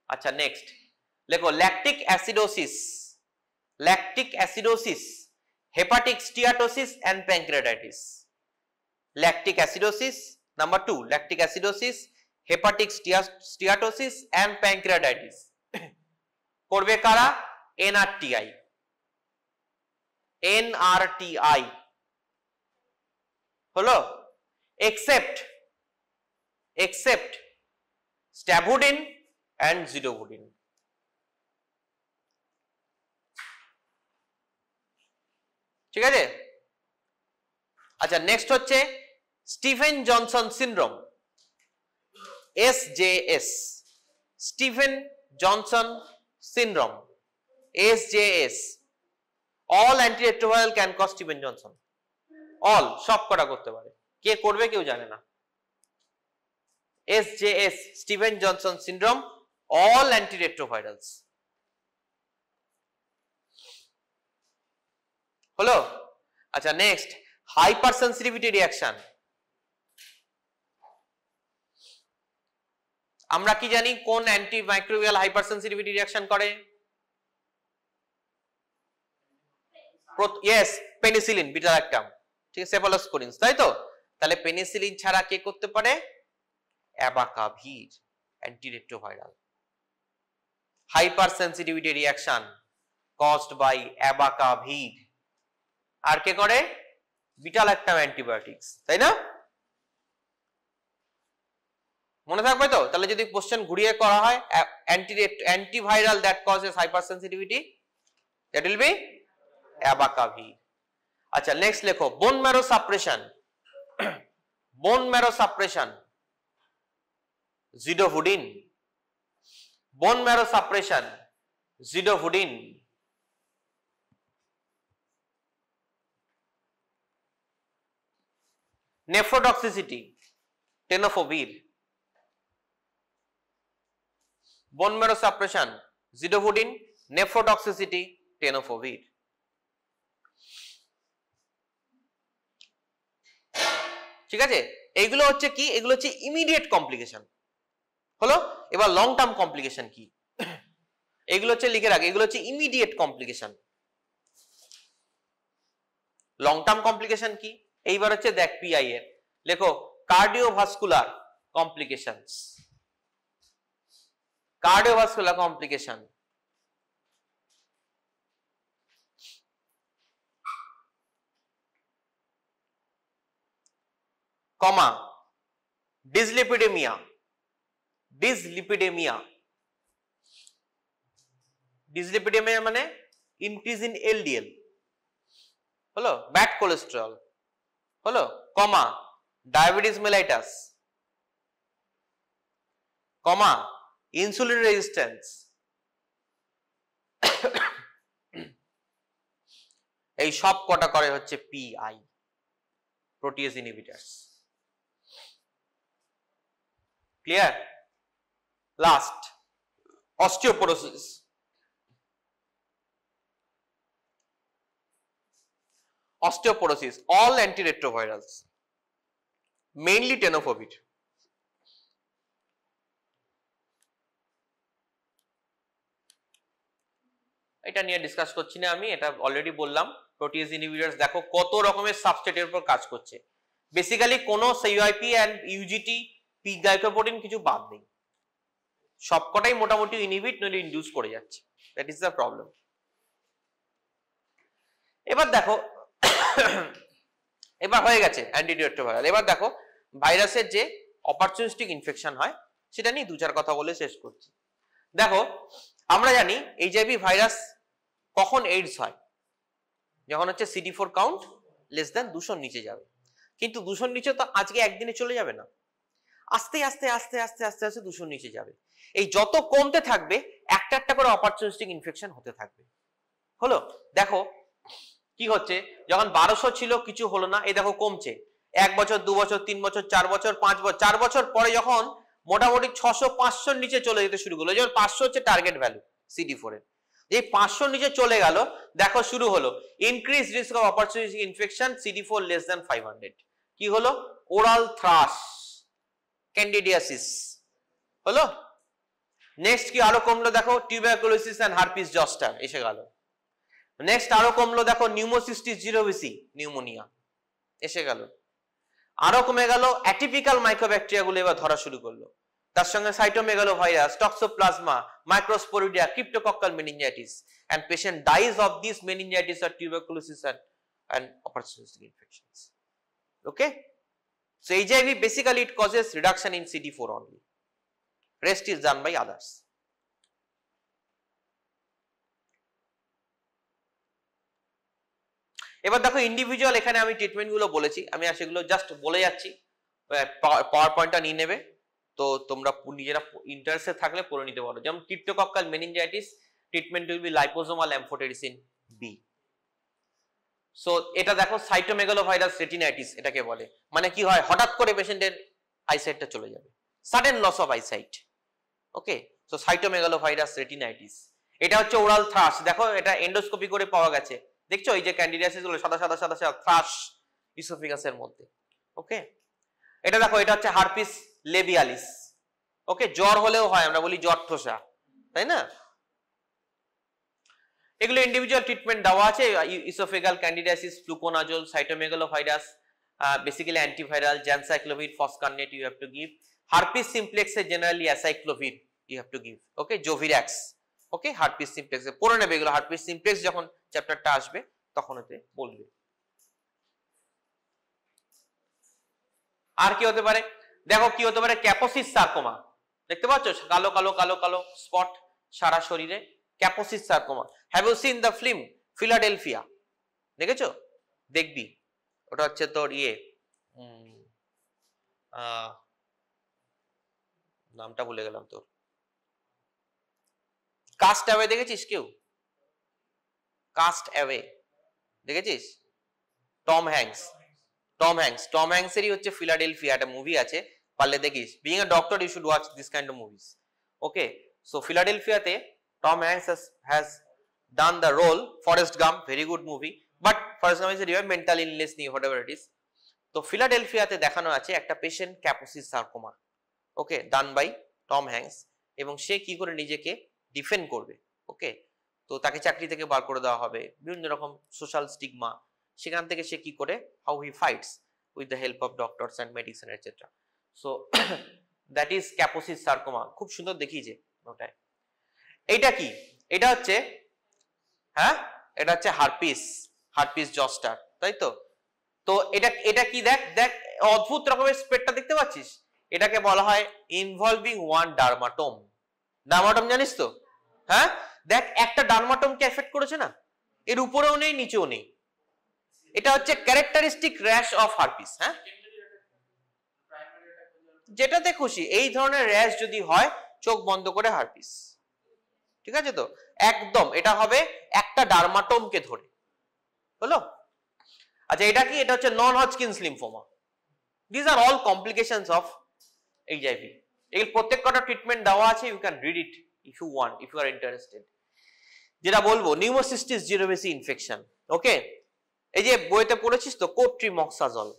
আচ্ছা, নেক্সট লেখো lactic acidosis, hepatic steatosis and pancreatitis. Lactic acidosis, number 2 lactic acidosis, hepatic steatosis and pancreatitis করবে কারা? NRTI হলো, except স্ট্যাভুডিন and জিডোভুডিন। ঠিক আছে, আচ্ছা নেক্সট হচ্ছে Stephen Johnson syndrome, SJS, Stephen Johnson syndrome, SJS। All antiretroviral can cause Stephen Johnson, all সব কটা করতে পারে, কে করবে কেউ জানে না। SJS, Stephen Johnson syndrome, all antiretrovirals। হলো, আচ্ছা নেক্সট হাইপার সেন্সিটিভিটি রিঅ্যাকশন। আমরা কি জানি কোন অ্যান্টিমাইক্রোবিয়াল হাইপার সেন্সিটিভিটি রিঅ্যাকশন করে? ইয়েস, পেনিসিলিন, বিটা ল্যাকটাম, ঠিক আছে, সেফালোস্পোরিনস, তাই তো? তাহলে পেনিসিলিন ছাড়া কে করতে পারে? Abacavir, antiretroviral. hypersensitivity reaction caused by abacavir, আর কে করে? বিটা ল্যাকটাম অ্যান্টিবায়োটিক্স, তাই না? মনে থাকবে তো? তাহলে যদি কোশ্চেন ঘুরিয়ে করা হয়, antiviral that causes hypersensitivity, that will be abacavir। আচ্ছা নেক্সট লেখো bone marrow suppression, zidovudine, bone marrow suppression, zidovudine. Nephrotoxicity, tenofovir. Bone marrow suppression, zidovudine, nephrotoxicity, tenofovir. ঠিক আছে, এইগুলো হচ্ছে কি? এগুলো হচ্ছে ইমিডিয়েট কমপ্লিকেশন। হলো, এবার লং টার্ম কমপ্লিকেশন কি? এগুলো হচ্ছে লিখে রাখ, এগুলো হচ্ছে immediate complication. Long term complication কি? এইবার হচ্ছে দেখ পিআই এর, লেখো কার্ডিওভাস্কুলার কমপ্লিকেশনস, কার্ডিওভাস্কুলার কমপ্লিকেশন, কমা ডিসলিপিডেমিয়া, ডিসলিপিডেমিয়া মানে ইনক্রিজ ইন এলডিএল, হলো, ব্যাড কোলেস্টেরল, হলো, কমা ডায়াবেটিস মেলাইটাস, কমা ইনসুলিন রেজিস্ট্যান্স। এই সব কটা করে হচ্ছে PI, protease inhibitors. Clear? Last osteoporosis, all antiretrovirals, mainly tenofovir। এটা নিয়ে ডিসকাস করছি না আমি, এটা অলরেডি বললাম। প্রোটিয়েজ ইনহিবিটরস দেখো কত রকমের সাবস্ট্রেটের উপর কাজ করছে। বেসিক্যালি কোনো সিআইপি এন্ড ইউজিটি পি গ্লাইকোপ্রোটিন কিছু বাদ নেই, সবকটাই মোটামুটি ইনহিবিট নইলে ইনডিউস করে যাচ্ছে। That is the problem. এবার দেখো, এবার হয়ে গেছে অ্যান্টিরেট্রোভাইরাল। এবার দেখো ভাইরাসের যে অপরচুনিস্টিক ইনফেকশন হয় সেটা নিয়ে দু চার কথা বলে শেষ করছি। দেখো আমরা জানি এইচআইভি ভাইরাস কখন এইডস হয়? যখন হচ্ছে CD4 কাউন্ট লেস দেন 200 নিচে যাবে। কিন্তু 200 নিচে তো আজকে একদিনে চলে যাবে না, আস্তে আস্তে আস্তে আস্তে আস্তে আস্তে 200 নিচে যাবে। এই যত কমতে থাকবে একটা একটা করে অপরচুনিস্টিক ইনফেকশন হতে থাকবে। হলো, দেখো কি হচ্ছে, যখন 1200 ছিল কিছু হলো না, এই দেখো কমছে। 1 বছর 2 বছর 3 বছর 4 বছর 5 বছর, 4 বছর পরে যখন মোটামুটি 600-500 নিচে চলে যেতে শুরু করলো, যেমন 500 হচ্ছে টার্গেট ভ্যালু CD4 এর, এই 500 নিচে চলে গেল, দেখো শুরু হলো increase risk of opportunistic infection CD4 less than 500। কি হলো? Oral trash, candidiasis. হলো, নেক্সট কি আরো কমলো দেখো, টিউবারকুলোসিস এন্ড হারপিস জস্টার এসে গেল। নেক্সট আরো কমলো দেখো, নিউমোসিস্টিস জিরোভিসি নিউমোনিয়া এসে গেল। আরো কমে গেল, অ্যাটিপিক্যাল মাইক্রোব্যাকটেরিয়া গুলো এবার ধরা শুরু করলো। তার সঙ্গে cytomegalovirus, toxoplasma, microsporidia, cryptococcal meningitis, and patient dies of this meningitis or tuberculosis and opportunistic infections. Okay, so HIV basically it causes reduction in CD4 only, rest is done by others. এবার দেখো individual, এখানে আমি treatment গুলো বলেছি, আমি আর সেগুলো just বলে যাচ্ছি, পাওয়ার পয়েন্টটা নিয়ে নেবে, তো তোমরা নিজেরা ইন্টারেস্টেড থাকলে পড়ে নিতে পারো। যেমন cryptococcal meningitis treatment will be liposomal amphotericin B. So এটা দেখো সাইটোমেগালোভাইরাস রেটিনাইটিস এটাকে বলে, মানে কি হয় হঠাৎ করে পেশেন্টের আইসাইটটা চলে যাবে, sudden loss of eyesight. Okay, so cytomegalovirus retinitis. এটা হচ্ছে ওরাল থ্রাশ, দেখো এটা এন্ডোস্কোপি করে পাওয়া গেছে, দেখছো এই যে ক্যান্ডিডিয়াসিস গুলো সাদা সাদা সাদা সাদা থ্রাশ ইসোফেগাসের মধ্যে। ওকে, এটা দেখো এটা হচ্ছে হারপিস লেবিয়ালিস। ওকে, জ্বর হলেও হয়, আমরা বলি জ্বর ঠোসা, তাই না? এগুলো ইন্ডিভিজুয়াল ট্রিটমেন্ট দেওয়া আছে, oesophageal candidiasis, fluconazole, cytomegalovirus, basically antiviral, ganciclovir, foscarnet you have to give. Herpes সিমপ্লেক্সে generally acyclovir you have to give. Okay, zovirax. Okay, herpes সিমপ্লেক্সে পড়ে নেবে এগুলো, হারপিস সিমপ্লেক্স যখন চ্যাপ্টারটা আসবে তখন এতে বলবে। আর কি হতে পারে দেখো, কি হতে পারে, ক্যাপোসিস সার্কোমা, দেখতে পাচ্ছ কালো কালো কালো কালো স্পট সারা শরীরে, Kaposi's sarcoma. Have you seen the film Philadelphia? দেখেছো? দেখবি, ওটা হচ্ছে তোর ইয়ে, নামটা ভুলে গেলাম তোর, কাস্ট অ্যাওয়ে দেখেছিস কেউ? কাস্ট অ্যাওয়ে দেখেছিস? টম হ্যাঙ্কসেরই হচ্ছে ফিলাডেলফিয়া, একটা মুভি আছে, পারলে দেখিস। Being a doctor you should watch this kind of movies. Okay, so ফিলাডেলফিয়াতে Tom Hanks has done the role, Forrest Gump, very good movie, but Forrest Gump is a mental illness নিয়ে whatever it is। তো ফিলাডেলফিয়াতে দেখানো আছে একটা patient Kaposi's sarcoma, okay, done by Tom Hanks, এবং সে কি করে নিজেকে ডিফেন্ড করবে। ওকে, তো তাকে চাকরি থেকে বার করে দেওয়া হবে, বিভিন্ন রকম সোশ্যাল স্টিগমা, সেখান থেকে সে কি করে, how he fights with the help of doctors and medicine etcetera. So that is Kaposi's sarcoma, খুব সুন্দর দেখিয়েছে ওটায়। এইটা কি, এটা হচ্ছে, হ্যাঁ এটা হচ্ছে হারপিস জস্টার, তাই তো? তো এটা কি, দেখ অদ্ভুত রকমের স্প্রেডটা দেখতে পাচ্ছিস, এটাকে বলা হয় ইনভলভিং ওয়ান ডার্মাটোম। ডার্মাটোম জানিস তো? হ্যাঁ, দেখ একটা ডার্মাটোমকে এফেক্ট করেছে না, এর উপরেও নেই নিচেও নেই, এটা হচ্ছে ক্যারেক্টারিস্টিক র্যাশ অফ হারপিস। হ্যাঁ, যেটাতে খুশি এই ধরনের র্যাশ যদি হয় চোখ বন্ধ করে হারপিস, ঠিক আছে তো? একদম এটা হবে একটা ডার্মাটোমকে ধরে, হলো? আচ্ছা, এটা কি, এটা হচ্ছে non Hodgkin's lymphoma. This are all complications of HIV. এর প্রত্যেক কটা ট্রিটমেন্ট দেওয়া আছে, you can read it if you want, if you are interested. যেটা বলবো, নিউমোসিস্টিস জিরোভিসি ইনফেকশন। ওকে, এই যে বইতে পড়েছিস তো কোট্রিমক্সাজল,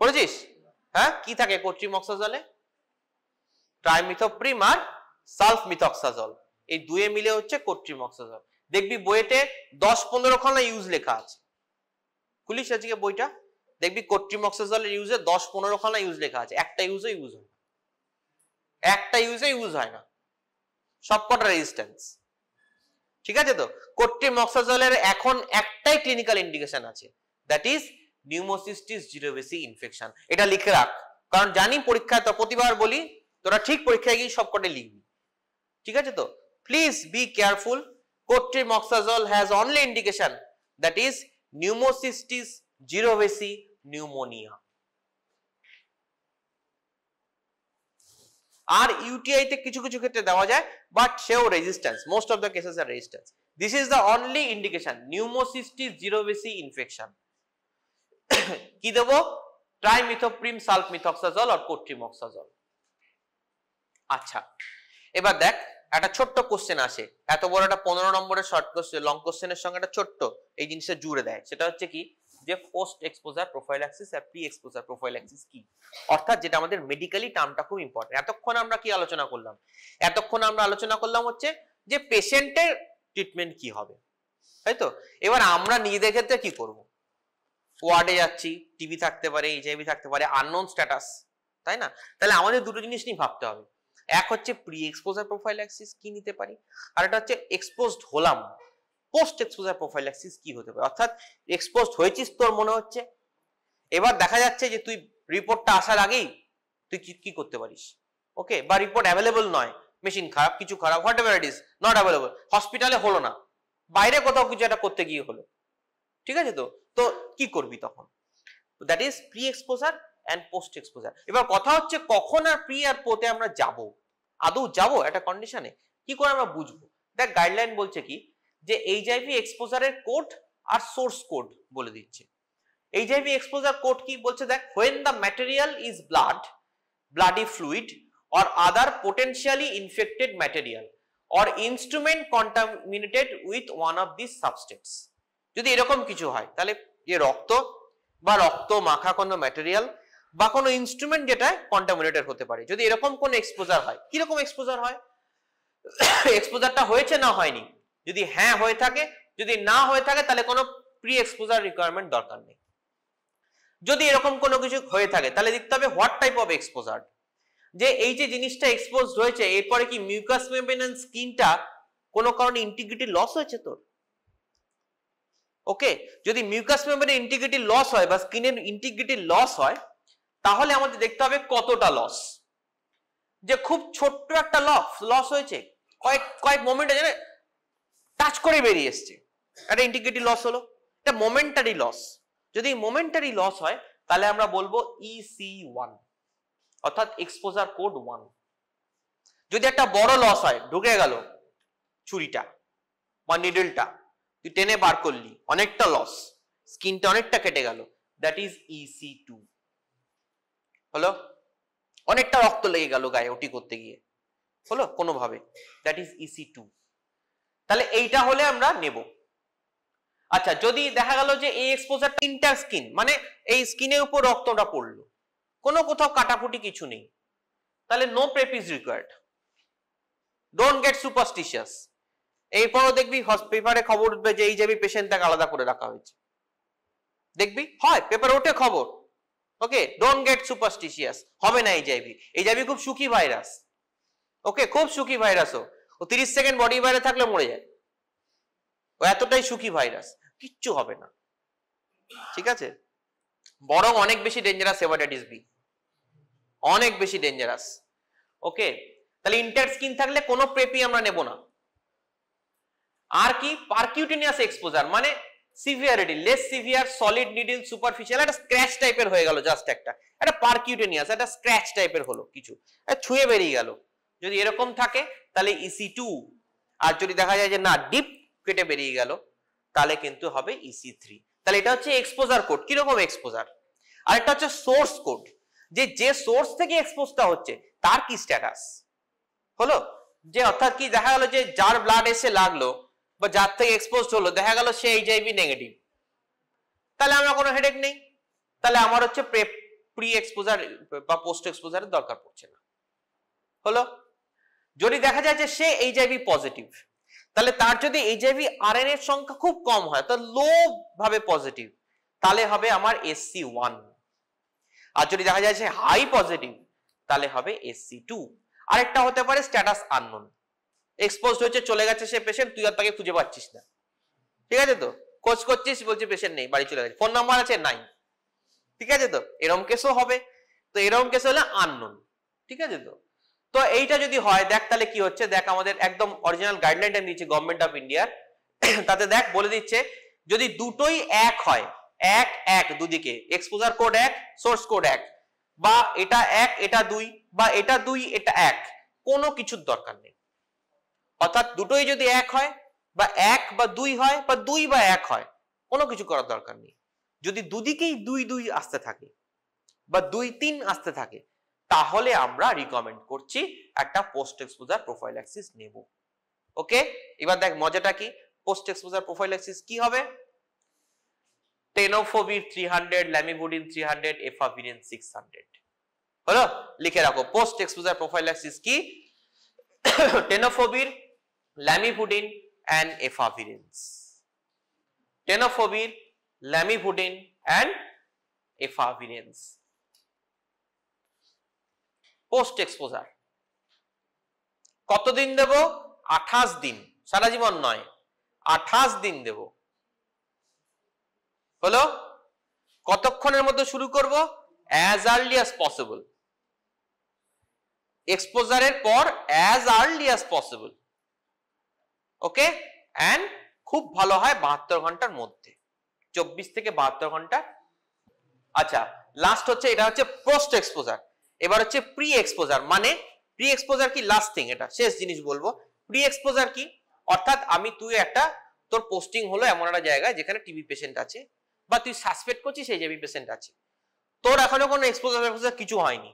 পড়েছিস? হ্যাঁ, কি থাকে কোট্রিমক্সাজলে? ট্রাইমিথোপ্রিম আর সালফমিথক্সাজল, এই দুয়ে মিলে হচ্ছে কোট্রিমক্সাজল। দেখবি বইতে 10-15 খানা ইউজ লেখা আছে, খুলিস আজকে বইটা, দেখবি কোট্রিমক্সাজলের ইউজে 10-15 খানা ইউজ লেখা আছে, একটা ইউজে ইউজ হয় না, একটা ইউজে ইউজ হয় না, সবকটা রেজিস্ট্যান্স। ঠিক আছে তো? কোট্রিমক্সাজলের এখন একটাই ক্লিনিক্যাল ইন্ডিকেশন আছে, that is pneumocystis jirovecii infection. এটা লিখে রাখ, কারণ জানি পরীক্ষায় তো প্রতিবার বলি তোরা ঠিক পরীক্ষায় গিয়ে সবকটা লিখবি, ঠিক আছে তো? Please be careful. Cotrimoxazole has only indication, that is pneumocystis jirovecii pneumonia. আর ইউটিআই তে কিছু কিছু ক্ষেত্রে দেওয়া যায়, বাট সেও resistance, most of the cases are resistance. This is the only indication, pneumocystis jirovecii infection. কি দেবো? ট্রাইমিথোপ্রিম সালফমিথক্সাজল আর কোট্রিমক্সাজল। আচ্ছা, এবার দেখ একটা ছোট্ট কোশ্চেন আসে, এত বড় একটা 15 নম্বরের শর্ট কোশ্চেন, লং কোশ্চেনের সঙ্গে একটা ছোট্ট এই জিনিসটা জুড়ে দেয়, সেটা হচ্ছে কি, যে পোস্ট এক্সপোজার প্রোফাইল্যাক্সিস আর প্রি এক্সপোজার প্রোফাইল্যাক্সিস কি, অর্থাৎ যেটা আমাদের মেডিকেলি টার্মটা খুব ইম্পর্টেন্ট। এতক্ষণ আমরা কি আলোচনা করলাম? এতক্ষণ আমরা আলোচনা করলাম হচ্ছে যে পেশেন্টের ট্রিটমেন্ট কি হবে, তাই তো? এবার আমরা নিজেদের ক্ষেত্রে কি করব? ওয়ার্ডে যাচ্ছি, টিবি থাকতে পারে, এইচআইভি থাকতে পারে, আননোন স্ট্যাটাস, তাই না? তাহলে আমাদের দুটো জিনিস নিয়ে ভাবতে হবে। এক হচ্ছে প্রি এক্সপোজার প্রোফাইল্যাক্সিস কি নিতে পারি, আর এটা হচ্ছে এক্সপোজড হলাম, পোস্ট এক্সপোজার প্রোফাইল্যাক্সিস কি হতে পারে। অর্থাৎ এক্সপোজড হয়েছিস তোর মনে হচ্ছে, এবার দেখা যাচ্ছে যে তুই রিপোর্টটা আসার আগেই তুই কি করতে পারিস, ওকে, বা রিপোর্ট অ্যাভেলেবল নয়, মেশিন খারাপ, কিছু খারাপ, what ever it is, not available, হসপিটালে হলো না, বাইরে কোথাও কিছু একটা করতে গিয়ে হলো, ঠিক আছে? তো তো কি করবি তখন? That is pre exposure and post exposure. এবার কথা হচ্ছে কখন আর প্রি আর পোতে আমরা যাব, আদৌ যাব একটা কন্ডিশনে, কি করে আমরা বুঝবো? দেখ গাইডলাইন বলছে কি, যে এইচআইভি এক্সপোজারের কোড আর সোর্স কোড বলে দিচ্ছে। এইচআইভি এক্সপোজার কোড কি বলছে দেখ, when the material is bloody fluid or other potentially infected material or instrument contaminated with one of these substances, যদি এরকম কিছু হয় তাহলে যে রক্ত বা রক্ত মাখা কোনো ম্যাটেরিয়াল বা কোনো ইনস্ট্রুমেন্ট যেটা কন্টামিনেটেড হতে পারে, যদি এরকম কোনো এক্সপোজার হয়, কি রকম এক্সপোজার হয়, এক্সপোজারটা হয়েছে না হয়নি, যদি হ্যাঁ হয়ে থাকে, যদি না হয়ে থাকে তাহলে কোনো প্রি এক্সপোজার রিকোয়ারমেন্ট দরকার নেই। যদি এরকম কোনো কিছু হয়ে থাকে তাহলে দেখতে হবে হোয়াট টাইপ অফ এক্সপোজার, যে এই যে জিনিসটা এক্সপোজড হয়েছে এরপরে কি মিউকাস মেমব্রেন এন্ড স্কিনটা কোনো কারণে ইন্টিগ্রিটি লস হয়েছে তোর, ওকে? যদি মিউকাস মেমব্রেনের ইন্টিগ্রিটি লস হয় বা স্কিনের ইন্টিগ্রিটি লস হয় তাহলে আমাদের দেখতে হবে কতটা লস, যে খুব ছোট্ট একটা লস হয়েছে, কয়েক মোমেন্টে জানে টাচ করে বেরিয়ে এসছে, একটা ইন্টিগ্রিটি লস হলো, এটা মোমেন্টারি লস। যদি মোমেন্টারি লস হয় তাহলে আমরা বলবো EC1, অর্থাৎ এক্সপোজার কোড 1। যদি একটা বড় লস হয়, ঢুকে গেল ছুরিটা বা নিডলটা, তুই টেনে বার করলি, অনেকটা লস, স্কিনটা অনেকটা কেটে গেল, দ্যাট ইজ EC2। হলো, অনেকটা রক্ত লেগে গেল গায়ে ওটি করতে গিয়ে, হলো কোনোভাবে, দ্যাট ইজ EC2। তাহলে এইটা হলে আমরা নেব। আচ্ছা, যদি দেখা গেল যে এই এক্সপোজারটা ইন্টার স্কিন, মানে এই স্কিনের উপর রক্তটা পড়লো, কোনো কোথাও কাটাকুটি কিছু নেই, তাহলে no PrEP is required, don't get superstitious. এরপরও দেখবি পেপারে খবর উঠবে যে এইচআইভি পেশেন্টটাকে আলাদা করে রাখা হয়েছে, দেখবি হয় পেপারে ওঠে খবর, ওকে, ডোন্ট গেট সুপারস্টিশিয়াস, হবে না এইচআইভি। এইচআইভি খুব সুখী ভাইরাস, ওকে, খুব সুখী ভাইরাস, ও 30 সেকেন্ড বডি বাইরে থাকলে মরে যায়, ও এতটাই সুখী ভাইরাস, কিচ্ছু হবে না, ঠিক আছে? বরং অনেক বেশি ডেঞ্জারাস হেপাটাইটিস বি, অনেক বেশি ডেঞ্জারাস, ওকে? তাহলে ইন্টার স্কিন থাকলে কোনো প্রেপি আমরা নেব না। আর কি, পারকিউটেনিয়াস এক্সপোজার, মানে severity less severe, solid needle, superficial, একটা স্ক্র্যাচ টাইপের হয়ে গেল, জাস্ট একটা পারকিউটেনিয়াস, একটা স্ক্র্যাচ টাইপের হলো, কিছু ছুঁয়ে বেরিয়ে গেল, যদি এরকম থাকে তাহলে EC2। আর যদি দেখা যায় যে না, ডিপ কেটে বেরিয়ে গেল, তাহলে কিন্তু হবে EC3। তাহলে এটা হচ্ছে এক্সপোজার কোড, কিরকম এক্সপোজার। আর এটা হচ্ছে সোর্স কোড, যে সোর্স থেকে এক্সপোজটা হচ্ছে তার কি স্ট্যাটাস হলো, যে অর্থাৎ কি দেখা গেল যে যার ব্লাড এসে লাগলো বা যার থেকে এক্সপোজড হলো, দেখা গেল সে এইচআইভি নেগেটিভ, তাহলে আমরা কোনো হেডেক নেই, তাহলে আমার হচ্ছে প্রি এক্সপোজার বা পোস্ট এক্সপোজারের দরকার পড়ছে না, হলো। যদি দেখা যায় যে সে এইচআইভি পজিটিভ, তাহলে তার যদি এইচআইভি আরএনএ এর সংখ্যা খুব কম হয়, তো লো ভাবে পজিটিভ, তাহলে হবে আমার SC1। আর যদি দেখা যায় সে হাই পজিটিভ, তাহলে হবে SC2। আরেকটা হতে পারে স্ট্যাটাস আননোন, এক্সপোজড হয়েছে, চলে গেছে সে পেশেন্ট, তুই আর তাকে খুঁজে পাচ্ছিস না, ঠিক আছে? তো খোঁজ করছিস, বলছে পেশেন্ট নেই, বাড়ি চলে গেছে, ফোন নাম্বার আছে নাই, ঠিক আছে? তো এরকম কেসও হবে, তো এরকম কেস হলে আননোন, ঠিক আছে? তো তো এইটা যদি হয়, দেখ তাহলে কি হচ্ছে, দেখ আমাদের একদম অরিজিনাল গাইডলাইনটা দিয়েছে গভর্নমেন্ট অফ ইন্ডিয়ার, তাতে দেখ বলে দিচ্ছে যদি দুটোই এক হয়, এক দুদিকে এক্সপোজার কোড এক, সোর্স কোড এক, বা এটা এক এটা দুই, বা এটা দুই এটা এক, কোনো কিছুর দরকার নেই। অর্থাৎ দুটোই যদি এক হয়, বা এক বা দুই হয়, বা দুই বা এক হয়, কোনো কিছু করার দরকার নেই। যদি দুদিকেই দুই দুই আসতে থাকে বা 2-3 আসতে থাকে, তাহলে আমরা রিকমেন্ড করছি একটা পোস্ট এক্সপোজার প্রোফাইল্যাক্সিস নেব, ওকে? এবার দেখ মজাটা কি, পোস্ট এক্সপোজার প্রোফাইল্যাক্সিস কি হবে, টেনোফোভির 300, ল্যামিভুডিন 300, এফাভিরিন 600। হলো, লিখে রাখো পোস্ট এক্সপোজার প্রোফাইল্যাক্সিস কি? টেনোফোভির, lamivudine and efavirenz. Tenofovir, lamivudine and efavirenz. Post exposure কতদিন দেব? 28 দিন, সারা জীবন নয়, 28 দিন দেব। হলো, কতক্ষণের মধ্যে শুরু করব? as early as possible, এক্সপোজারের পর as early as possible, okay. And খুব ভালো হয় 72 ঘন্টার মধ্যে, 24 থেকে 72 ঘন্টা। আচ্ছা, লাস্ট হচ্ছে, এটা হচ্ছে পোস্ট এক্সপোজার। এবার হচ্ছে প্রি এক্সপোজার। মানে প্রি এক্সপোজার কি? লাস্ট থিং, এটা শেষ জিনিস বলবো। প্রি এক্সপোজার কি? অর্থাৎ তুই একটা, তোর পোস্টিং হলো এমন একটা জায়গায় যেখানে টিবি পেশেন্ট আছে, বা তুই সাসপেক্ট করছিস সেই টিবি পেশেন্ট আছে, তোর এখনো কোনো এক্সপোজার কিছু হয়নি,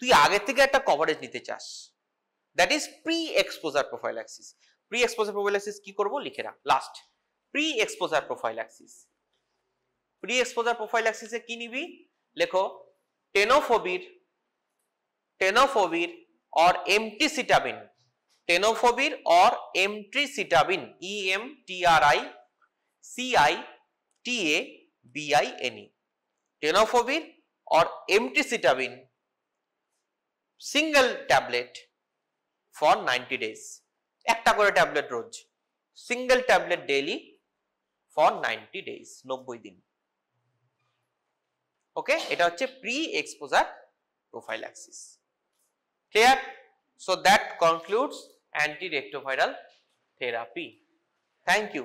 তুই আগে থেকে একটা কভারেজ নিতে চাস, that is pre exposure prophylaxis. Pre exposure prophylaxis কি করব? লিখে রাখ last. Pre exposure prophylaxis, pre exposure প্রোফাইল্যাক্সিসে কি নিবি? লেখো টেনোফোভির or emtricitabine, tenofovir or emtricitabine, emtricitabine, tenofovir or emtricitabine, single tablet for 90 days, একটা করে tablet rose, single tablet daily for 90 days, 90 দিন। ওকে, এটা হচ্ছে pre exposure prophylaxis. Clear? So that concludes antiretroviral therapy. Thank you.